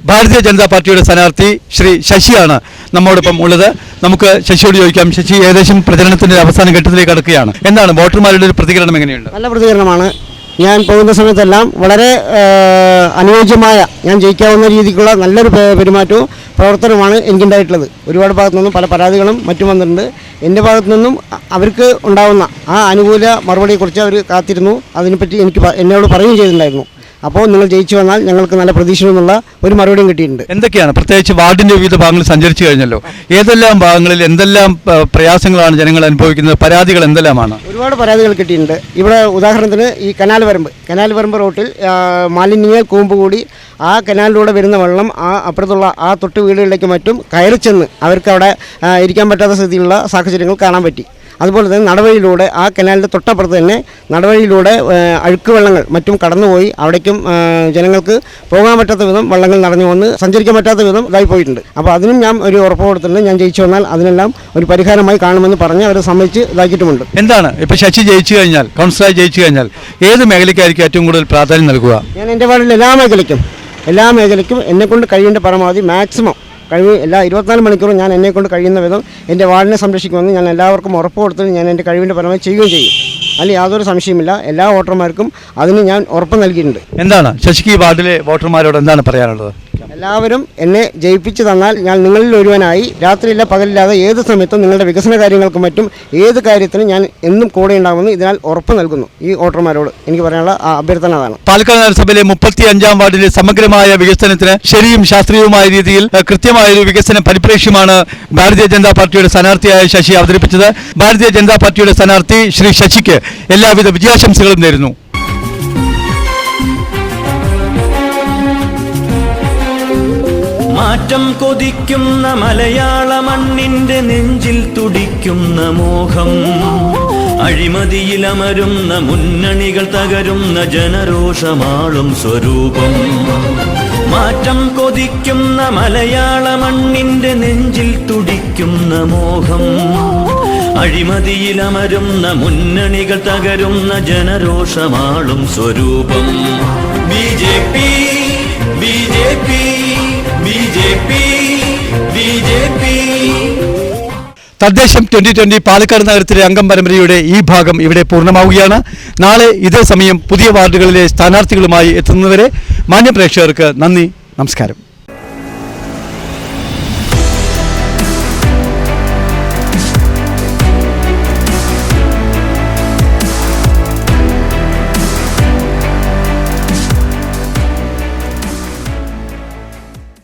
ഭാരതീയ ജനതാ പാർട്ടിയുടെ സ്ഥാനാർത്ഥി ശ്രീ ശശിയാണ് നമ്മോടൊപ്പം ഉള്ളത്. നമുക്ക് ശശിയോട് ചോദിക്കാം. ശശി, ഏകദേശം പ്രചരണത്തിന്റെ അവസാന ഘട്ടത്തിലേക്ക് കടക്കുകയാണ്. എന്താണ് വോട്ടർമാരുടെ ഒരു പ്രതികരണം എങ്ങനെയുണ്ട്? നല്ല പ്രതികരണമാണ്. ഞാൻ പോകുന്ന സമയത്തെല്ലാം വളരെ അനുയോജ്യമായ, ഞാൻ ജയിക്കാവുന്ന രീതിക്കുള്ള നല്ലൊരു പെരുമാറ്റവും പ്രവർത്തനമാണ് എനിക്കുണ്ടായിട്ടുള്ളത്. ഒരുപാട് ഭാഗത്തു നിന്നും പല പരാതികളും മറ്റും വന്നിട്ടുണ്ട്. എൻ്റെ ഭാഗത്തു നിന്നും അവർക്ക് ഉണ്ടാകുന്ന ആ അനുകൂല മറുപടിയെക്കുറിച്ച് അവർ കാത്തിരുന്നു. അതിനെപ്പറ്റി എന്നോട് പറയുകയും ചെയ്തിട്ടുണ്ടായിരുന്നു. അപ്പോൾ നിങ്ങൾ ജയിച്ചു വന്നാൽ ഞങ്ങൾക്ക് നല്ല പ്രതീക്ഷ എന്നുള്ള ഒരു മറുപടിയും കിട്ടിയിട്ടുണ്ട്. എന്തൊക്കെയാണ്, പ്രത്യേകിച്ച് വാർഡിന്റെ വിവിധ ഭാഗങ്ങളിൽ സഞ്ചരിച്ചു കഴിഞ്ഞല്ലോ, ഏതെല്ലാം ഭാഗങ്ങളിൽ എന്തെല്ലാം പ്രയാസങ്ങളാണ് ജനങ്ങൾ അനുഭവിക്കുന്നത്? പരാതികൾ എന്തെല്ലാമാണ്? ഒരുപാട് പരാതികൾ കിട്ടിയിട്ടുണ്ട്. ഇവിടെ ഉദാഹരണത്തിന് ഈ കനാൽ വരമ്പ് റോട്ടിൽ മാലിന്യങ്ങൾ കൂമ്പുകൂടി ആ കനാലിലൂടെ വരുന്ന വെള്ളം അപ്പുറത്തുള്ള ആ തൊട്ട് വീടുകളിലേക്ക് മറ്റും കയറി ചെന്ന് അവർക്ക് അവിടെ ഇരിക്കാൻ പറ്റാത്ത സ്ഥിതിയിലുള്ള സാഹചര്യങ്ങൾ കാണാൻ പറ്റി. അതുപോലെ തന്നെ നടവഴിയിലൂടെ ആ കനാലിൻ്റെ തൊട്ടപ്പുറത്ത് തന്നെ നടവഴിയിലൂടെ അഴുക്ക് വെള്ളങ്ങൾ മറ്റും കടന്നുപോയി അവിടേക്കും ജനങ്ങൾക്ക് പോകാൻ പറ്റാത്ത വിധം വെള്ളങ്ങൾ നിറഞ്ഞു വന്ന് സഞ്ചരിക്കാൻ പറ്റാത്ത വിധം ഇതായി പോയിട്ടുണ്ട്. അപ്പോൾ അതിനും ഞാൻ ഒരു ഉറപ്പ് കൊടുത്തിട്ടുണ്ട്. ഞാൻ ജയിച്ചു വന്നാൽ അതിനെല്ലാം ഒരു പരിഹാരമായി കാണുമെന്ന് പറഞ്ഞ് അവർ സമ്മതിച്ച് ഇതാക്കിയിട്ടുമുണ്ട്. എന്താണ് ഇപ്പോൾ ശശി ജയിച്ചു കഴിഞ്ഞാൽ, കൗൺസിലറായി ജയിച്ചു കഴിഞ്ഞാൽ ഏത് മേഖലയ്ക്കായിരിക്കും ഏറ്റവും കൂടുതൽ പ്രാധാന്യം നൽകുക? ഞാൻ എൻ്റെ വാർഡിൽ എല്ലാ മേഖലയ്ക്കും എന്നെക്കൊണ്ട് കഴിയേണ്ട പരമാവധി മാക്സിമം എല്ലാ 24 മണിക്കൂറും ഞാൻ എന്നെക്കൊണ്ട് കഴിയുന്ന വിധം എൻ്റെ വാർഡിനെ സംരക്ഷിക്കുമെന്ന് ഞാൻ എല്ലാവർക്കും ഉറപ്പ് കൊടുത്തിട്ട് ഞാൻ എൻ്റെ കഴിവിൻ്റെ പരമായി ചെയ്യുകയും ചെയ്യും. അതിൽ യാതൊരു സംശയമില്ല. എല്ലാ വോട്ടർമാർക്കും അതിന് ഞാൻ ഉറപ്പ് നൽകിയിട്ടുണ്ട്. എന്താണ് ശശിക്ക് ഈ വാർഡിലെ വോട്ടർമാരോട് എന്താണ് പറയാനുള്ളത്? എല്ലാവരും എന്നെ ജയിപ്പിച്ചു തന്നാൽ ഞാൻ നിങ്ങളിൽ ഒരുവനായി രാത്രിയില്ല പകലില്ലാതെ ഏത് സമയത്തും നിങ്ങളുടെ വികസന കാര്യങ്ങൾക്കും മറ്റും ഏത് കാര്യത്തിനും ഞാൻ എന്നും കൂടെ ഉണ്ടാകുമെന്ന് ഇതിനാൽ ഉറപ്പ് നൽകുന്നു. ഈ വോട്ടർമാരോട് എനിക്ക് പറയാനുള്ള അഭ്യർത്ഥന അതാണ്. പാലക്കാട് നഗരസഭയിലെ 35-ാം വാർഡിലെ സമഗ്രമായ വികസനത്തിന് ശരിയും ശാസ്ത്രീയവുമായ രീതിയിൽ കൃത്യമായൊരു വികസന പരിപ്രേക്ഷ്യമാണ് ഭാരതീയ ജനതാ പാർട്ടിയുടെ സ്ഥാനാർത്ഥിയായ ശശി അവതരിപ്പിച്ചത്. ഭാരതീയ ജനതാ പാർട്ടിയുടെ സ്ഥാനാർത്ഥി ശ്രീ ശശിക്ക് എല്ലാവിധ വിജയാശംസകളും നേരുന്നു. മാറ്റം കൊതിക്കുന്ന മലയാള മണ്ണിന്റെ നെഞ്ചിൽ തുടിക്കുന്ന മോഹം, അഴിമതിയിലമരുന്ന മുന്നണികൾ തകരുന്ന ജനരോഷമാളും സ്വരൂപം. മാറ്റം കൊതിക്കുന്ന മലയാള മണ്ണിന്റെ നെഞ്ചിൽ തുടിക്കുന്ന മോഹം, അഴിമതിയിലമരുന്ന മുന്നണികൾ തകരുന്ന ജനരോഷമാളും സ്വരൂപം. BJP BJP BJP BJP. തദ്ദേശം 2020 Palakkad നഗരത്തിലെ അംഗം പരമ്പരയുടെ ഈ ഭാഗം ഇവിടെ പൂർണ്ണമാവുകയാണ്. നാളെ ഇതേ സമയം പുതിയ വാർഡുകളിലെ സ്ഥാനാർത്ഥികളുമായി എത്തുന്നവരെ മാന്യപ്രേക്ഷകർക്ക് നന്ദി, നമസ്കാരം.